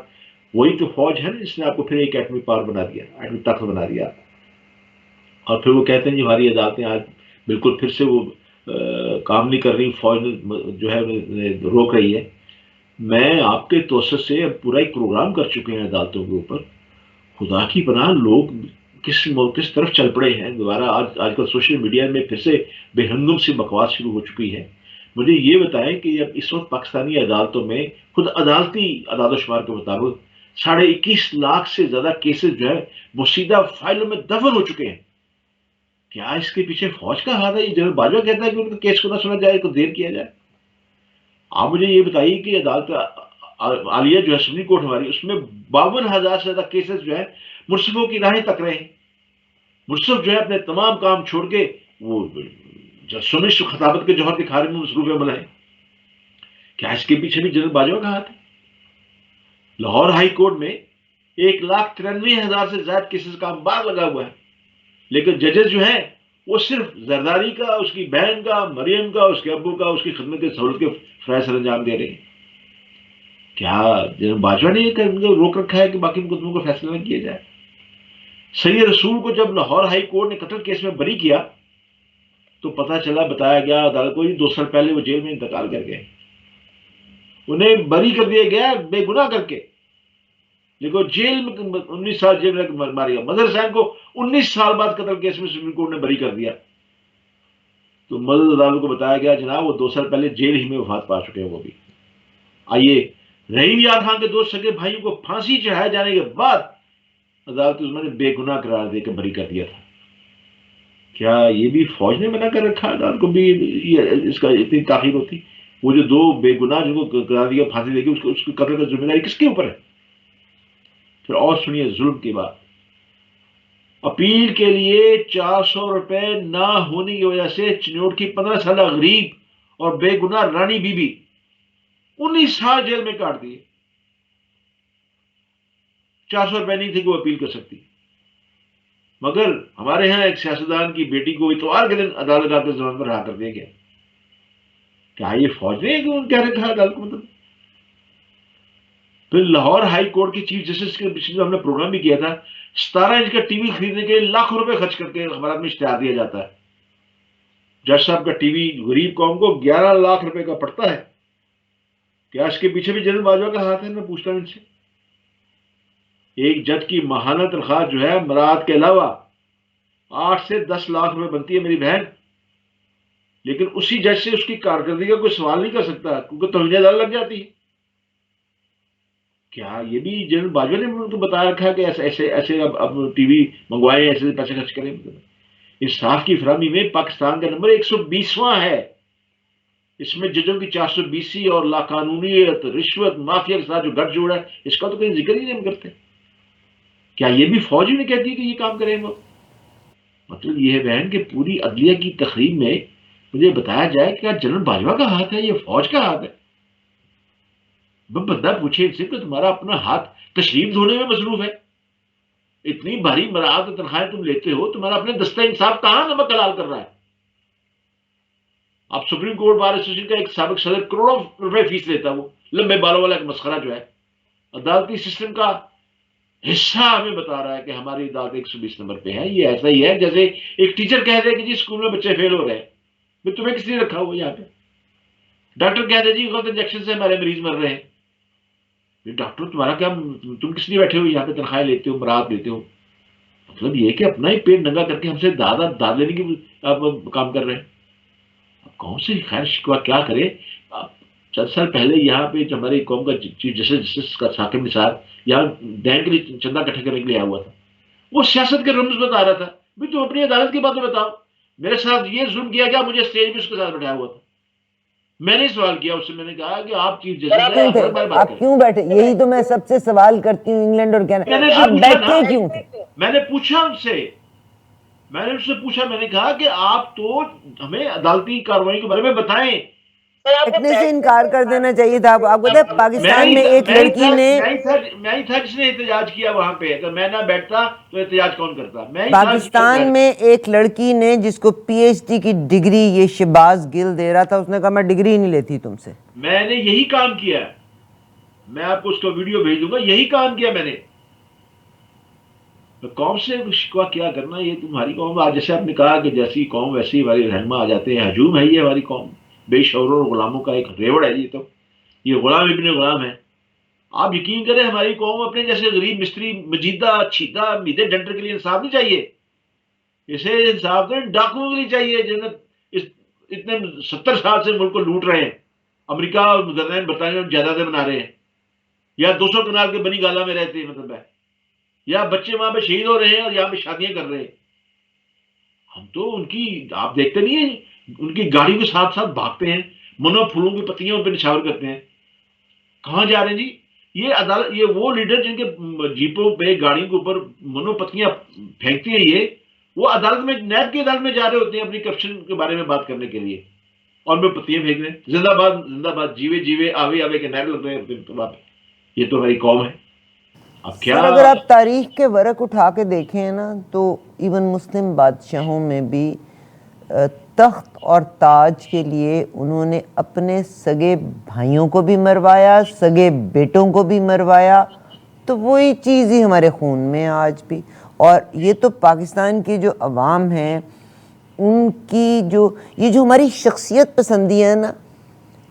وہی تو فوج ہے نا جس نے آپ کو پھر ایک ایٹمی پاور بنا دیا، ایٹمی طاقت بنا دیا، اور پھر وہ کہتے ہیں جی ہماری عدالتیں آج بالکل پھر سے وہ کام نہیں کر رہی، فوج جو ہے روک رہی ہے۔ میں آپ کے توسط سے پورا ایک پروگرام کر چکے ہیں عدالتوں کے اوپر، خدا کی پناہ لوگ کس طرف چل پڑے ہیں دوبارہ۔ آج کل سوشل میڈیا میں پھر سے بے ہنگم سی بکواس شروع ہو چکی ہے۔ مجھے یہ بتائیں کہ اب اس وقت پاکستانی عدالتوں میں خود عدالتی اعداد و شمار کے مطابق 21.5 لاکھ سے زیادہ کیسز جو ہے بوسیدہ فائلوں میں دفن ہو چکے ہیں۔ کیا اس کے پیچھے فوج کا ہاتھ ہے؟ یہ جنرل باجوہ کہتا ہے کہ ان کا کیس کو نہ سنا جائے، کو دیر کیا جائے۔ آپ مجھے یہ بتائیے کہ عدالت عالیہ جو ہے سپریم کورٹ ہماری، اس میں 52,000 سے زیادہ کیسز جو ہے منصفوں کی راہیں تک رہے ہیں۔ منصف جو ہے اپنے تمام کام چھوڑ کے وہ سنش خطابت کے جوہر دکھانے میں مصروف عمل ہیں۔ کیا اس کے پیچھے بھی جنرل باجوہ کا ہاتھ ہے؟ لاہور ہائی کورٹ میں 1,93,000 سے زائد کیسز کا انبار لگا ہوا ہے، لیکن ججز جو ہیں وہ صرف زرداری کا، اس کی بہن کا، مریم کا، اس کے ابو کا، اس کی خدمت کے سہولت کے فرائض سر انجام دے رہے ہیں۔ کیا جنرل باجوہ نے یہ روک رکھا ہے کہ باقی مقدموں کو فیصلہ نہ کیا جائے؟ سید رسول کو جب لاہور ہائی کورٹ نے قتل کیس میں بری کیا تو پتہ چلا، بتایا گیا عدالت کو 2 سال پہلے وہ جیل میں انتقال کر گئے، انہیں بری کر دیا گیا بے گناہ کر کے، لیکن جیل میں 19 سال جیل میں مارے گیا۔ مظہر حسین کو 19 سال بعد قتل کیس میں سپریم کورٹ نے بری کر دیا، تو مدد عدالت کو بتایا گیا جناب وہ 2 سال پہلے جیل ہی میں وفات پا چکے ہیں وہ بھی۔ آئیے، رحیم یار خان کے 2 سگے بھائیوں کو پھانسی چڑھائے جانے کے بعد عدالت اس نے بے گناہ قرار دے کے بری کر دیا تھا۔ کیا یہ بھی فوج نے منع کر رکھا عدالت کو بھی اس کا اتنی تاخیر ہوتی؟ وہ جو 2 بے گناہ جن کو قرار دیا پھانسی دے کے، اس کو قتل کا ذمہ داری کس کے اوپر ہے؟ پھر اور سنیے ظلم کی بات، اپیل کے لیے 400 روپے نہ ہونے کی وجہ سے چنوٹ کی 15 سالہ غریب اور بے گناہ رانی بی بی 19 سال جیل میں کاٹ دیے۔ 400 روپے نہیں تھے کہ وہ اپیل کر سکتی، مگر ہمارے ہاں ایک سیاستدان کی بیٹی کو اتوار کے دن عدالت کے زمان پر رہا کر دیا گیا۔ کیا یہ فوج نے کہہ رکھا عدالت کو؟ مطلب پھر لاہور ہائی کورٹ کی چیف جسٹس کے پچھلے ہم نے پروگرام بھی کیا تھا، 17 انچ کا ٹی وی خریدنے کے لیے لاکھوں روپے خرچ کر کے اخبارات میں اشتہار دیا جاتا ہے۔ جج صاحب کا ٹی وی غریب قوم کو 11 لاکھ روپے کا پڑتا ہے۔ کیا اس کے پیچھے بھی جنرل باجوہ کا ہاتھ ہے؟ میں پوچھتا ہوں ان سے۔ ایک جج کی ماہانہ تنخواہ جو ہے مراعات کے علاوہ 8 سے 10 لاکھ روپے بنتی ہے میری بہن، لیکن اسی جج سے اس کی کارکردگی کا کوئی سوال نہیں کر سکتا کیونکہ توہین عدالت لگ جاتی ہے۔ کیا یہ بھی جنرل باجوہ نے ان کو بتا رکھا ہے کہ ایسے اب ٹی وی منگوائے، ایسے پیسے خرچ کریں؟ انصاف کی فراہمی میں پاکستان کا نمبر 120واں ہے۔ اس میں ججوں کی 420 اور لاقانونیت، رشوت، مافیا کے ساتھ جو گٹھ جوڑا ہے، اس کا تو کہیں ذکر ہی نہیں کرتے۔ کیا یہ بھی فوج ہی نے کہتی ہے کہ یہ کام کریں گے؟ مطلب یہ ہے بہن کہ پوری عدلیہ کی تقریب میں مجھے بتایا جائے کہ کیا جنرل باجوہ کا ہاتھ ہے، یہ فوج کا ہاتھ ہے؟ بندہ پوچھے ان سے کہ تمہارا اپنا ہاتھ تشریف دھونے میں مصروف ہے، اتنی بھاری مراعات و تنخواہیں تم لیتے ہو، تمہارا اپنے دستہ انصاف کہاں نمک حلال کر رہا ہے؟ آپ سپریم کورٹ بار ایسوسیشن کا ایک سابق صدر کروڑوں روپے فیس لیتا، وہ لمبے بالوں والا ایک مسخرہ جو ہے عدالتی سسٹم کا حصہ ہمیں بتا رہا ہے کہ ہماری عدالت 120 نمبر پہ ہے۔ یہ ایسا ہی ہے جیسے ایک ٹیچر کہہ دے کہ جی اسکول میں بچے فیل ہو رہے ہیں، تمہیں کس نے رکھا ہوا یہاں پہ؟ ڈاکٹر کہہ دے جی غلط انجیکشن سے ہمارے مریض مر رہے ہیں، ڈاکٹر تمہارا کیا، تم کس لیے بیٹھے ہو یہاں پہ تنخواہیں لیتے ہو، مراعات لیتے ہو؟ مطلب یہ کہ اپنا ہی پیٹ ننگا کر کے ہم سے داد لینے کی کام کر رہے ہیں۔ اب کون سے خیر شکوہ کیا کرے؟ چند سال پہلے یہاں پہ ہماری قوم کا چیف جسٹس کا ثاقب نثار یہاں ڈین کے لیے چندہ اکٹھا کرنے کے لیے آیا ہوا تھا، وہ سیاست کے رمز بتا رہا تھا، بھی تم اپنی عدالت کی باتیں بتاؤ، میرے ساتھ یہ ظلم کیا گیا، مجھے اسٹیج پہ اس کے ساتھ بٹھایا ہوا تھا۔ میں نے سوال کیا اس سے، میں نے کہا کہ آپ چیف جسٹس ہیں، آپ کیوں بیٹھے؟ یہی تو میں سب سے سوال کرتی ہوں انگلینڈ اور کینیڈا، آپ بیٹھے کیوں تھے؟ میں نے پوچھا ان سے، میں نے کہا کہ آپ تو ہمیں عدالتی کارروائی کے بارے میں بتائیں، بیٹھنے سے انکار کر دینا چاہیے تھا. آپ کو پتا ہے پاکستان میں ایک لڑکی نے میں ہی تھا جس نے احتجاج کیا وہاں پہ. اگر میں نہ بیٹھتا تو احتجاج کون کرتا؟ میں ہی تھا. پاکستان میں ایک لڑکی نے جس کو پی ایچ ڈی کی ڈگری یہ شہباز گل دے رہا تھا, اس نے کہا میں ڈگری نہیں لیتی تم سے. میں نے یہی کام کیا. میں آپ کو اس کا ویڈیو بھیج دوں گا. یہی کام کیا میں نے. قوم سے شکوہ کیا کرنا, یہ تمہاری قوم. آج جیسے آپ نے کہا کہ جیسی قوم ویسی ہماری رہنما آ جاتے ہیں. ہجوم ہے یہ ہماری قوم. بے شعور اور غلاموں کا ایک ریوڑ ہے یہ غلام ابن غلام ہے. آپ یقین کریں ہماری قوم اپنے جیسے غریب مستری مجیدہ چھیدہ میدے ڈنڈر کے لیے انصاف نہیں چاہیے. اسے انصاف تو ڈاکوؤں کے لیے چاہیے جنہیں اتنے 70 سال سے ملک کو لوٹ رہے ہیں. امریکہ اور برطانیہ جائیدادیں بنا رہے ہیں, یا 200 کنال کے بنی گالا میں رہتے ہیں, مطلب ہے, یا بچے وہاں پہ شہید ہو رہے ہیں اور یہاں پہ شادیاں کر رہے ہیں. ہم تو ان کی, آپ دیکھتے نہیں ہیں, ان کی گاڑی کے ساتھ ساتھ بھاگتے ہیں, منو پھولوں کی پتیوں پہ نچھاور کرتے ہیں. کہاں جا رہے ہیں جی؟ یہ عدالت, یہ وہ لیڈر جن کے جیپوں پہ گاڑیوں کے اوپر منو پتیاں پھینکتی ہیں, یہ وہ عدالت میں, نیب کی عدالت میں جا رہے ہوتے ہیں اپنی کرپشن کے بارے میں بات کرنے کے لیے, اور میں پتیاں پھینک رہے ہیں. زندہ باد زندہ باد, جیوے جیوے آوے آوے کے نعرے لگ رہے ہیں. یہ تو ہماری قوم ہے. اب کیا سر اگر آپ تاریخ کے ورق اٹھا کے دیکھیں نا تو ایون مسلم بادشاہوں میں بھی تخت اور تاج کے لیے انہوں نے اپنے سگے بھائیوں کو بھی مروایا, سگے بیٹوں کو بھی مروایا. تو وہی چیز ہی ہمارے خون میں آج بھی. اور یہ تو پاکستان کی جو عوام ہیں ان کی یہ جو ہماری شخصیت پسندی ہے نا,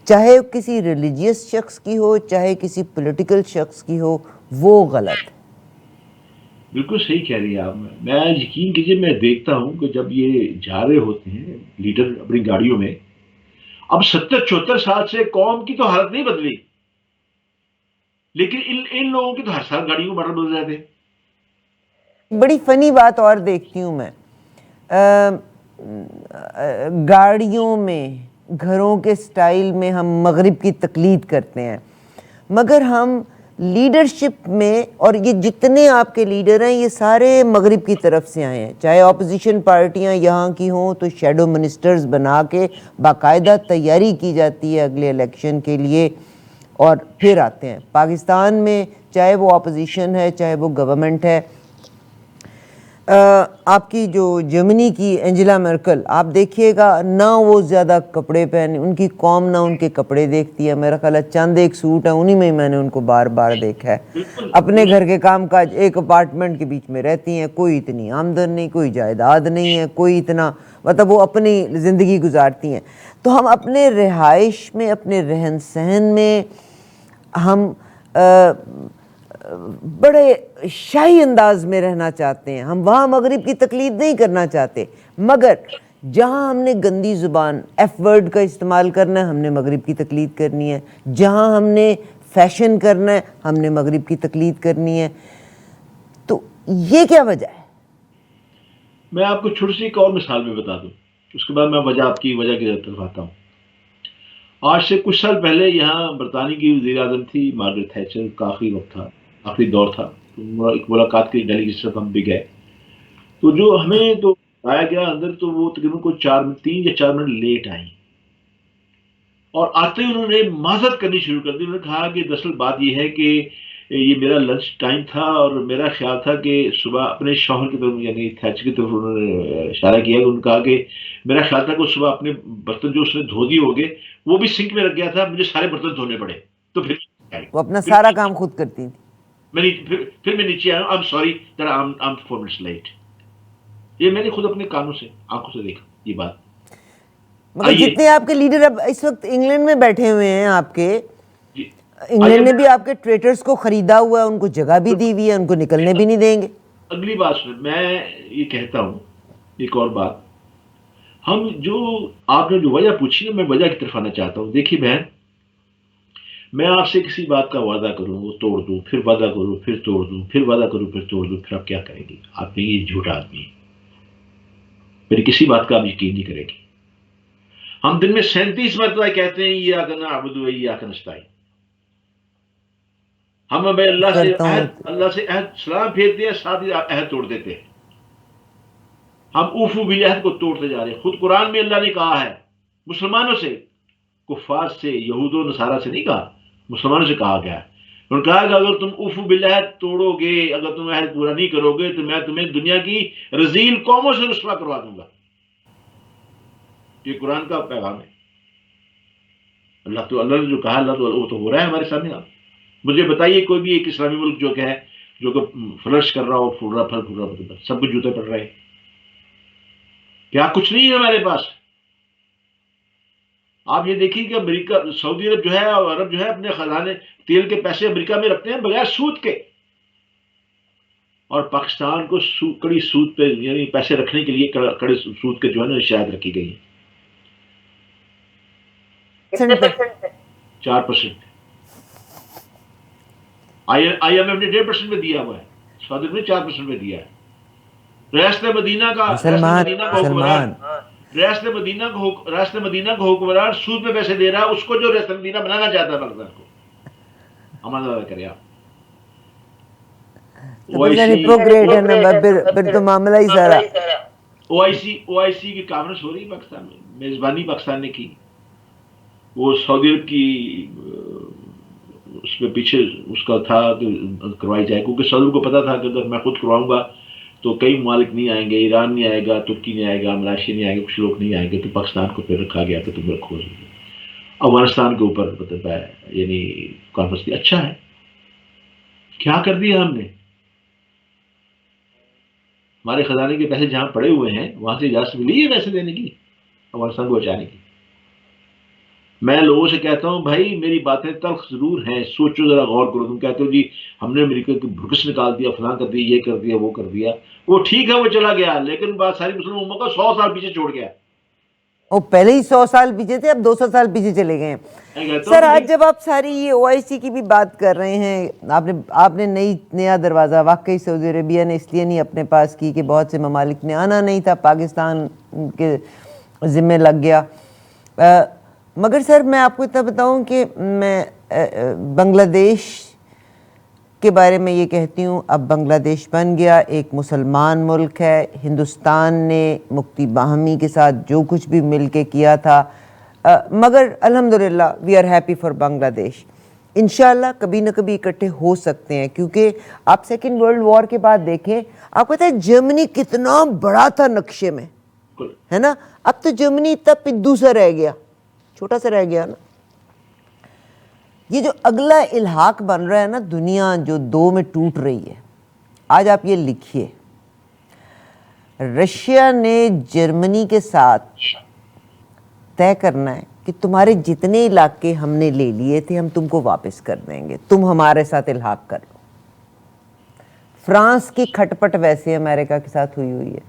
چاہے کسی ریلیجیس شخص کی ہو چاہے کسی پولیٹیکل شخص کی ہو, وہ غلط ہے. بالکل صحیح کہہ رہی ہیں آپ. میں یقین کیجیے, میں دیکھتا ہوں کہ جب یہ جا رہے ہوتے ہیں لیڈر اپنی گاڑیوں میں, اب 70-74 سال سے قوم کی تو حالت نہیں بدلی, لیکن ان لوگوں کی تو ہر سال گاڑیوں کو ماڈل بدل جاتے ہیں. بڑی فنی بات اور دیکھتی ہوں میں, گاڑیوں میں, گھروں کے سٹائل میں ہم مغرب کی تقلید کرتے ہیں, مگر ہم لیڈرشپ میں, اور یہ جتنے آپ کے لیڈر ہیں یہ سارے مغرب کی طرف سے آئے ہیں. چاہے اپوزیشن پارٹیاں یہاں کی ہوں تو شیڈو منسٹرز بنا کے باقاعدہ تیاری کی جاتی ہے اگلے الیکشن کے لیے, اور پھر آتے ہیں. پاکستان میں چاہے وہ اپوزیشن ہے چاہے وہ گورنمنٹ ہے, آپ کی جو جرمنی کی اینجلا مرکل, آپ دیکھیے گا نہ وہ زیادہ کپڑے پہنے, ان کی قوم نہ ان کے کپڑے دیکھتی ہے. میرا خیال ہے چند ایک سوٹ ہیں, انہی میں میں نے ان کو بار بار دیکھا ہے. اپنے گھر کے کام کاج ایک اپارٹمنٹ کے بیچ میں رہتی ہیں, کوئی اتنی آمدن نہیں, کوئی جائیداد نہیں ہے, کوئی اتنا, مطلب وہ اپنی زندگی گزارتی ہیں. تو ہم اپنے رہائش میں, اپنے رہن سہن میں ہم بڑے شاہی انداز میں رہنا چاہتے ہیں. ہم وہاں مغرب کی تقلید نہیں کرنا چاہتے, مگر جہاں ہم نے گندی زبان ایف ورڈ کا استعمال کرنا ہے ہم نے مغرب کی تقلید کرنی ہے, جہاں ہم نے فیشن کرنا ہے ہم نے مغرب کی تقلید کرنی ہے. تو یہ کیا وجہ ہے؟ میں آپ کو چھوٹی سی ایک اور مثال میں بتا دوں, اس کے بعد میں آپ کی وجہ کی طرف آتا ہوں. آج سے کچھ سال پہلے یہاں برطانیہ کی وزیر اعظم تھی مارگریٹ تھیچر کا, آخری وقت تھا, آخری دور تھا. ایک ملاقات کی ڈیلیگیشن ہم بھی گئے, تو جو ہمیں تو آیا گیا اندر, تو وہ تقریباً کوئی 3 یا 4 منٹ لیٹ آئی, اور آتے ہی انہوں نے معذرت کرنی شروع کر دی. انہوں نے کہا کہ دراصل بات یہ ہے کہ یہ میرا لنچ ٹائم تھا, اور میرا خیال تھا کہ صبح اپنے شوہر کی طرف یعنی تھیچر کی طرف انہوں نے اشارہ کیا, کہ انہوں نے کہا کہ میرا خیال تھا کہ صبح اپنے برتن جو اس نے دھو دیے ہوگے وہ بھی سنک میں رکھ گیا تھا, مجھے سارے برتن دھونے پڑے. تو وہ اپنا سارا کام خود کرتی تھی. پھر میں نیچے آیا, I'm sorry that I'm 4 minutes late. یہ میں نے خود اپنے کانوں سے, آنکھوں سے دیکھا یہ بات. مگر جتنے آپ کے لیڈر اب اس وقت انگلینڈ میں بیٹھے ہوئے ہیں, آپ کے جی, انگلینڈ نے بھی آپ کے ٹریٹرز کو خریدا ہوا ہے, ان کو جگہ بھی دی ہوئی ہے, ان کو نکلنے بھی نہیں دیں گے. اگلی بات سن, میں یہ کہتا ہوں ایک اور بات. ہم جو آپ نے جو وجہ پوچھی نا, میں وجہ کی طرف آنا چاہتا ہوں. دیکھیے بہن, میں آپ سے کسی بات کا وعدہ کروں وہ توڑ دوں, پھر وعدہ کروں پھر توڑ دوں, پھر وعدہ کروں پھر توڑ دوں, پھر آپ کیا کریں گے؟ آپ کہیں یہ جھوٹا آدمی ہے, میری کسی بات کا آپ یقین نہیں کرے گی. ہم دن میں 37 مرتبہ کہتے ہیں یہ آکنا عبد و یہ آکن استائی. ہم اب اللہ سے عہد سلام پھیرتے ہیں, ساتھ ہی عہد توڑ دیتے ہیں. ہم اوفو بالعہد کو توڑتے جا رہے ہیں. خود قرآن میں اللہ نے کہا ہے مسلمانوں سے کفار سے، یہود و نصارہ سے نہیں کہا، مسلمانوں سے کہا گیا ہے. انہوں نے کہا کہ اگر تم اوفو بالعہد توڑو گے، اگر تم عہد پورا نہیں کرو گے تو میں تمہیں دنیا کی رذیل قوموں سے رسوا کروا دوں گا. یہ قرآن کا پیغام ہے. اللہ نے جو کہا، اللہ تو وہ تو ہو رہا ہے ہمارے سامنے. آپ مجھے بتائیے کوئی بھی ایک اسلامی ملک جو کہ ہے، جو کہ فلرش کر رہا ہو، پھول رہا، پھل پھول رہا، سب کچھ جوتے پڑ رہے ہیں. کیا کچھ نہیں ہے ہمارے پاس. آپ یہ دیکھیے کہ امریکہ، سعودی عرب جو ہے اور عرب جو ہے اپنے خزانے تیل کے پیسے امریکہ میں رکھتے ہیں بغیر سود کے، اور پاکستان کو کڑی سود پہ، یعنی پیسے رکھنے کے لیے کڑے سود کے جو ہے نا شاید رکھی گئی ہے. کتنے پہ؟ 4%. آئی ایم ایف نے 1.5% میں دیا ہوا ہے، سعودی عرب نے 4% میں دیا ہے. ریاست مدینہ کا حکمران، ریاست مدینہ کا حکمران سود میں پیسے دے رہا ہے اس کو جو ریاست مدینہ بنانا چاہتا ہے پاکستان کو. امان اللہ کرے. آپ پھر تو معاملہ ہی سارا. او آئی سی کی کانفرنس ہو رہی ہے پاکستان میں، میزبانی پاکستان نے کی. وہ سعودی عرب کی اس میں پیچھے اس کا تھا کہ کروائی جائے، کیونکہ سعودی عرب کو پتا تھا کہ اگر میں خود کرواؤں گا تو کئی ممالک نہیں آئیں گے، ایران نہیں آئے گا، ترکی نہیں آئے گا، ملائیشیا نہیں آئے گا، کچھ لوگ نہیں آئیں گے. تو پاکستان کو پھر رکھا گیا کہ تم رکھو. افغانستان کے اوپر مطلب ہے یعنی کانفرنس کی. اچھا ہے، کیا کر دیا ہم نے. ہمارے خزانے کے پیسے جہاں پڑے ہوئے ہیں وہاں سے اجازت ملی ہے پیسے دینے کی، افغانستان کو بچانے کی. میں لوگوں سے کہتا ہوں بھائی میری باتیں تلخ ضرور ہیں، سوچو ذرا غور کرو. تم کہتے ہو جی ہم نے امریکہ کی بھرکس نکال دیا، فلاں کر دیا، یہ کر دیا، وہ کر دیا. وہ ٹھیک ہے، وہ چلا گیا، لیکن بات ساری مسلم امت کو 100 سال پیچھے چھوڑ گیا. وہ پہلے ہی 100 سال پیچھے تھے، اب 200 سال پیچھے چلے گئے ہیں. سر آج جب آپ ساری یہ او آئی سی کی بھی بات کر رہے ہیں، آپ نے نیا دروازہ واقعی سعودی عربیہ نے اس لیے نہیں اپنے پاس کی کہ بہت سے ممالک نے آنا نہیں تھا، پاکستان کے ذمہ لگ گیا. مگر سر میں آپ کو اتنا بتاؤں کہ میں بنگلہ دیش کے بارے میں یہ کہتی ہوں، اب بنگلہ دیش بن گیا، ایک مسلمان ملک ہے. ہندوستان نے مفتی باہمی کے ساتھ جو کچھ بھی مل کے کیا تھا، مگر الحمدللہ وی آر ہیپی فار بنگلہ دیش. انشاءاللہ کبھی نہ کبھی اکٹھے ہو سکتے ہیں، کیونکہ آپ سیکنڈ ورلڈ وار کے بعد دیکھیں، آپ کہتے ہیں جرمنی کتنا بڑا تھا نقشے میں، ہے نا. اب تو جرمنی اتنا پدو سا رہ گیا، چھوٹا سا رہ گیا نا. یہ جو اگلا الحاق بن رہا ہے نا، دنیا جو دو میں ٹوٹ رہی ہے. آج آپ یہ لکھیے، رشیا نے جرمنی کے ساتھ طے کرنا ہے کہ تمہارے جتنے علاقے ہم نے لے لیے تھے ہم تم کو واپس کر دیں گے، تم ہمارے ساتھ الحاق کر لو. فرانس کی کھٹپٹ ویسے امریکہ کے ساتھ ہوئی ہے.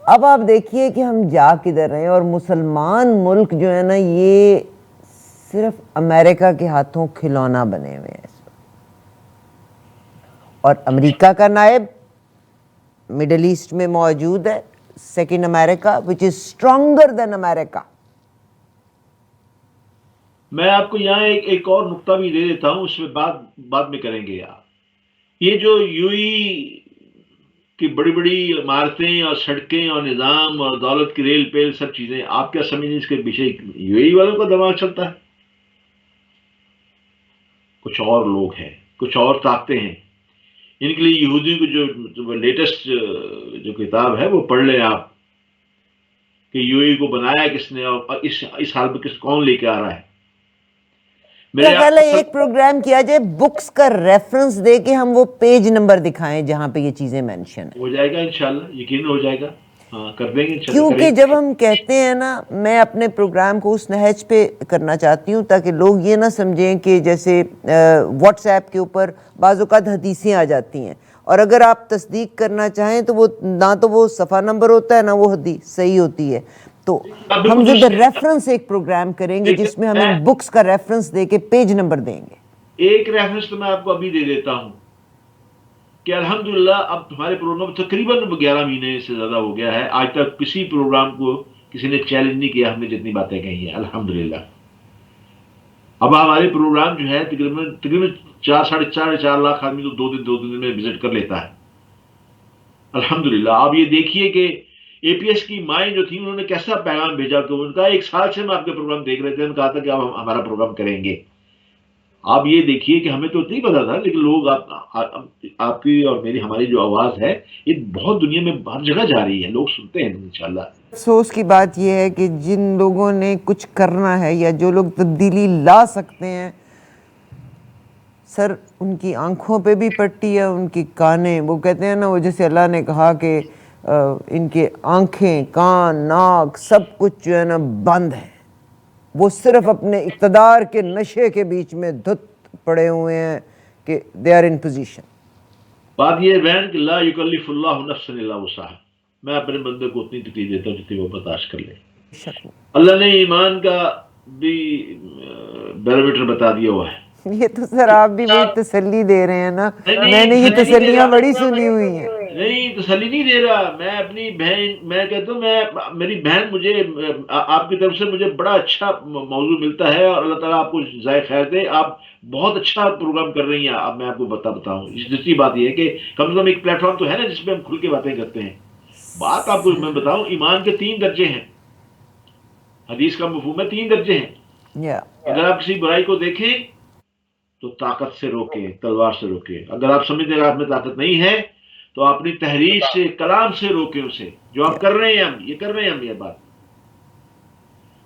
اب آپ دیکھیے کہ ہم جا کدھر رہے ہیں، اور مسلمان ملک جو ہے نا یہ صرف امریکہ کے ہاتھوں کھلونا بنے ہوئے ہیں. اور امریکہ کا نائب مڈل ایسٹ میں موجود ہے، سیکنڈ امریکہ وچ از اسٹرانگر دین امریکہ. میں آپ کو یہاں ایک اور نقطہ بھی دے دیتا ہوں، اس میں بعد میں کریں گے. یہ جو یو ای کی بڑی بڑی عمارتیں اور سڑکیں اور نظام اور دولت کی ریل پیل سب چیزیں، آپ کیا سمجھیں اس کے پیچھے یو ای والوں کا دماغ چلتا ہے؟ کچھ اور لوگ ہیں، کچھ اور طاقتیں ہیں. ان کے لیے یہودیوں کی جو لیٹسٹ جو کتاب ہے وہ پڑھ لیں آپ، کہ یو ای کو بنایا کس نے اور اس حال میں کون لے کے آ رہا ہے. میرا خیال ہے ایک پروگرام کیا جائے، بکس کا ریفرنس دے کے ہم وہ پیج نمبر دکھائیں جہاں پہ یہ چیزیں مینشن ہیں. ہو جائے گا انشاءاللہ، یقین ہو جائے گا. ہاں کر دیں گے انشاءاللہ. کیونکہ جب ہم کہتے ہیں نا، میں اپنے پروگرام کو اس نہج پہ کرنا چاہتی ہوں تاکہ لوگ یہ نہ سمجھیں کہ جیسے واٹس ایپ کے اوپر بعض اوقات حدیثیں آ جاتی ہیں، اور اگر آپ تصدیق کرنا چاہیں تو وہ نہ تو وہ صفحہ نمبر ہوتا ہے نہ وہ حدیث صحیح ہوتی ہے. تو ہم ود ریفرنس ایک پروگرام کریں گے جس میں ہم ان بکس کا ریفرنس دے کے پیج نمبر دیں گے. ایک ریفرنس تو میں آپ کو ابھی دے دیتا ہوں کہ الحمدللہ اب ہمارے پروگرام تقریباً 11 مہینے سے زیادہ ہو گیا ہے، آج تک کسی پروگرام کو کسی نے چیلنج نہیں کیا ہم نے جتنی باتیں کہی ہیں الحمدللہ. اب ہمارے پروگرام جو ہے تقریباً 4.5 لاکھ آدمی تو دو دن میں وزٹ کر لیتا ہے الحمدللہ. آپ یہ دیکھیے کہ اے پی ایس کی مائیں جو تھیں انہوں نے کیسا پیغام بھیجا کہ ان کا 1 سال سے میں آپ کے پروگرام دیکھ رہے تھے، انہوں نے کہا تھا کہ آپ ہمارا پروگرام کریں گے. آپ یہ دیکھیے کہ ہمیں تو نہیں پتا تھا، لیکن لوگ آپ کی اور میری ہماری جو آواز ہے یہ بہت دنیا میں ہر جگہ جا رہی ہے، لوگ سنتے ہیں انشاءاللہ. افسوس کی بات یہ ہے کہ جن لوگوں نے کچھ کرنا ہے یا جو لوگ تبدیلی لا سکتے ہیں سر، ان کی آنکھوں پہ بھی پٹی ہے، ان کی کانیں، وہ کہتے ہیں نا، وہ جیسے اللہ نے کہا کہ ان کے آنکھیں، کان، ناک سب کچھ جو ہے نا بند ہے. وہ صرف اپنے اقتدار کے نشے کے بیچ میں دھت پڑے ہوئے ہیں کہ دے آر ان پوزیشن. بات یہ ہے بہن کہ لا یکلف اللہ نفسا الا وسعها، میں اپنے بندے کو اتنی تکلیف دیتا ہوں جتنی وہ برداشت کر لے. اللہ نے ایمان کا بھی بیرومیٹر بتا دیا ہوا ہے. یہ تو سر آپ بھی بڑی تسلی دے رہے ہیں نا، میں نے یہ تسلیاں بڑی سنی ہوئی ہیں. نہیں تسلی نہیں دے رہا، میں اپنی بہن، میں کہتا ہوں میری بہن مجھے آپ کی طرف سے مجھے بڑا اچھا موضوع ملتا ہے، اور اللہ تعالیٰ آپ کو جزائے خیر دے. آپ بہت اچھا پروگرام کر رہی ہیں. اب میں آپ کو بتاؤں دوسری بات یہ ہے کہ کم سے کم ایک پلیٹ فارم تو ہے نا جس پہ ہم کھل کے باتیں کرتے ہیں. بات آپ کو میں بتاؤں، ایمان کے 3 درجے ہیں. حدیث کا مفہوم ہے 3 درجے ہیں. اگر آپ کسی برائی کو دیکھیں تو طاقت سے روکیں، تلوار سے روکیں. اگر آپ سمجھتے ہیں آپ میں طاقت نہیں ہے تو اپنی تحریر سے، کلام سے روکیں اسے. جو آپ کر رہے ہیں یہ کر رہے ہیں ہم یہ بات.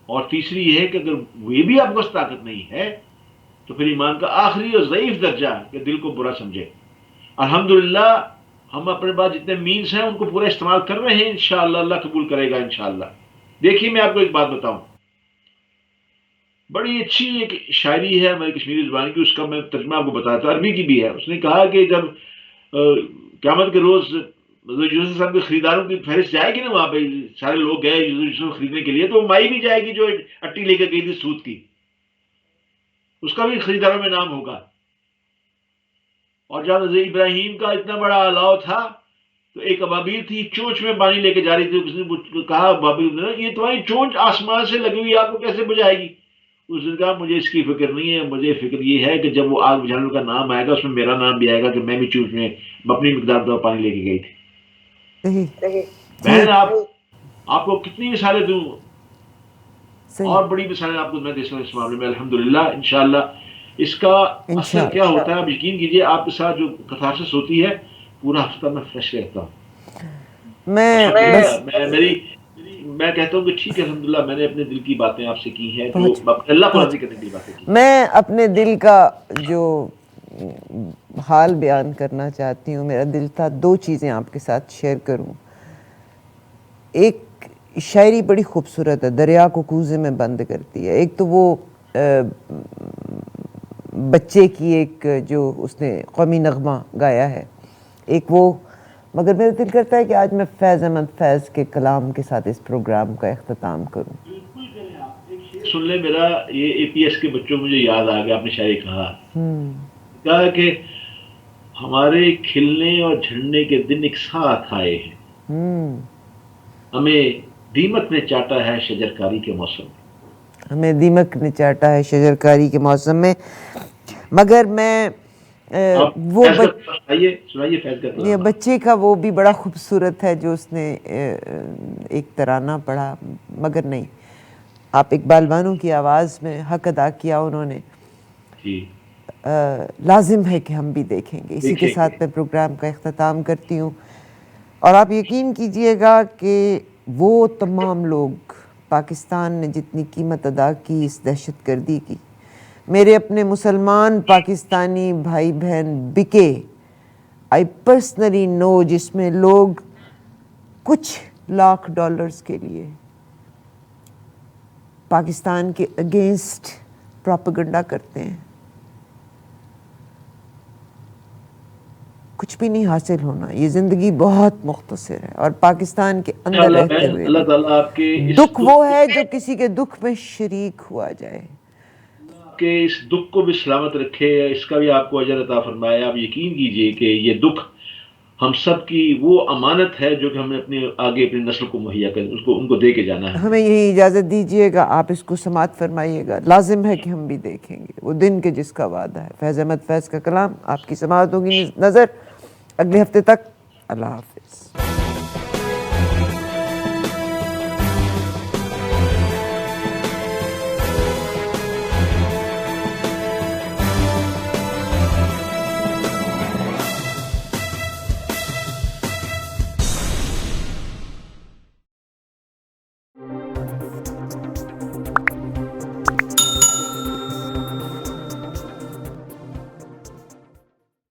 اور تیسری یہ ہے کہ اگر یہ بھی آپ کو طاقت نہیں ہے تو پھر ایمان کا آخری اور ضعیف درجہ کہ دل کو برا سمجھے. الحمدللہ ہم اپنے پاس جتنے مینز ہیں ان کو پورا استعمال کر رہے ہیں. انشاءاللہ اللہ قبول کرے گا انشاءاللہ. دیکھیے میں آپ کو ایک بات بتاؤں، بڑی اچھی ایک شاعری ہے ہماری کشمیری زبان کی، اس کا میں ترجمہ آپ کو بتاتا ہوں، عربی کی بھی ہے. اس نے کہا کہ جب قیامت کے روز یوسف صاحب کے خریداروں کی فہرست جائے گی نا، وہاں پہ سارے لوگ گئے یوسف خریدنے کے لیے، تو وہ مائی بھی جائے گی جو اٹی لے کے گئی تھی سود کی، اس کا بھی خریداروں میں نام ہوگا. اور جب حضرت ابراہیم کا اتنا بڑا الاؤ تھا تو ایک ابابیل تھی چونچ میں پانی لے کے جا رہی تھی. اس نے کہا ابابیل نے، یہ تمہاری چونچ آسمان سے لگی ہوئی آپ کو کیسے بجھائے گی؟ اس نے کہا مجھے اس کی فکر نہیں ہے، مجھے فکر یہ ہے کہ جب وہ آگ بجھانے کا نام آئے گا اس میں میرا نام بھی آئے گا کہ میں بھی چونچ میں اپنی مقدار پر پانی لے کے گئی تھی. بہن آپ کو کتنی مثالیں دوں، اور بڑی مثالیں آپ کو میں دے سکتا ہوں اس معاملے میں. الحمدللہ انشاءاللہ اس کا اثر کیا ہوتا ہے آپ یقین کیجئے، آپ کے ساتھ جو کتھارسس ہوتی ہے پورا ہفتہ میں فریش رہتا ہوں. میں کہتا ہوں کہ ٹھیک ہے الحمدللہ میں نے اپنے دل کی باتیں آپ سے کی ہیں، جو اللہ کو راضی کرنے کی باتیں کی. میں اپنے دل کا جو حال بیان کرنا چاہتی ہوں، میرا دل تھا 2 چیزیں آپ کے ساتھ شیئر کروں. ایک شاعری بڑی خوبصورت ہے، دریا کو کوزے میں بند کرتی ہے. ایک تو وہ بچے کی ایک جو اس نے قومی نغمہ گایا ہے، ایک وہ. مگر میرا دل کرتا ہے کہ آج میں فیض احمد فیض کے کلام کے ساتھ اس پروگرام کا اختتام کروں. سن لیں میرا، یہ اے پی ایس کے بچوں مجھے یاد آ گیا، آپ نے شاعری کہا کہ ہمارے کھلنے اور جھڑنے کے دن ایک ساتھ آئے ہیں، ہمیں دیمک نے چاٹا ہے شجرکاری کے موسم میں. ہمیں دیمک نے چاٹا ہے شجرکاری کے موسم میں. مگر میں وہ بچے کا وہ بھی بڑا خوبصورت ہے جو اس نے ایک ترانہ پڑھا. مگر نہیں، آپ اقبال بانو کی آواز میں حق ادا کیا انہوں نے. لازم ہے کہ ہم بھی دیکھیں گے. اسی کے ساتھ میں پروگرام کا اختتام کرتی ہوں. اور آپ یقین کیجئے گا کہ وہ تمام لوگ، پاکستان نے جتنی قیمت ادا کی اس دہشت گردی کی، میرے اپنے مسلمان پاکستانی بھائی بہن بکے. آئی پرسنلی نو، جس میں لوگ کچھ لاکھ ڈالرز کے لیے پاکستان کے اگینسٹ پروپیگنڈا کرتے ہیں. کچھ بھی نہیں حاصل ہونا، یہ زندگی بہت مختصر ہے. اور پاکستان کے اندر رہتے ہوئے اللہ تعالیٰ آپ کے دکھ وہ ہے جو کسی کے دکھ میں شریک ہوا جائے، کہ اس دکھ کو بھی سلامت رکھے، اس کا بھی آپ کو اجر عطا فرمائے. آپ یقین کیجئے کہ یہ دکھ ہم سب کی وہ امانت ہے جو کہ ہمیں اپنے آگے اپنی نسل کو مہیا کریں، اس کو ان کو دے کے جانا ہے. ہمیں یہی اجازت دیجئے گا، آپ اس کو سماعت فرمائیے گا. لازم ہے کہ ہم بھی دیکھیں گے وہ دن کے جس کا وعدہ ہے. فیض احمد فیض کا کلام آپ کی سماعت ہوگی. نظر اگلے ہفتے تک. اللہ حافظ.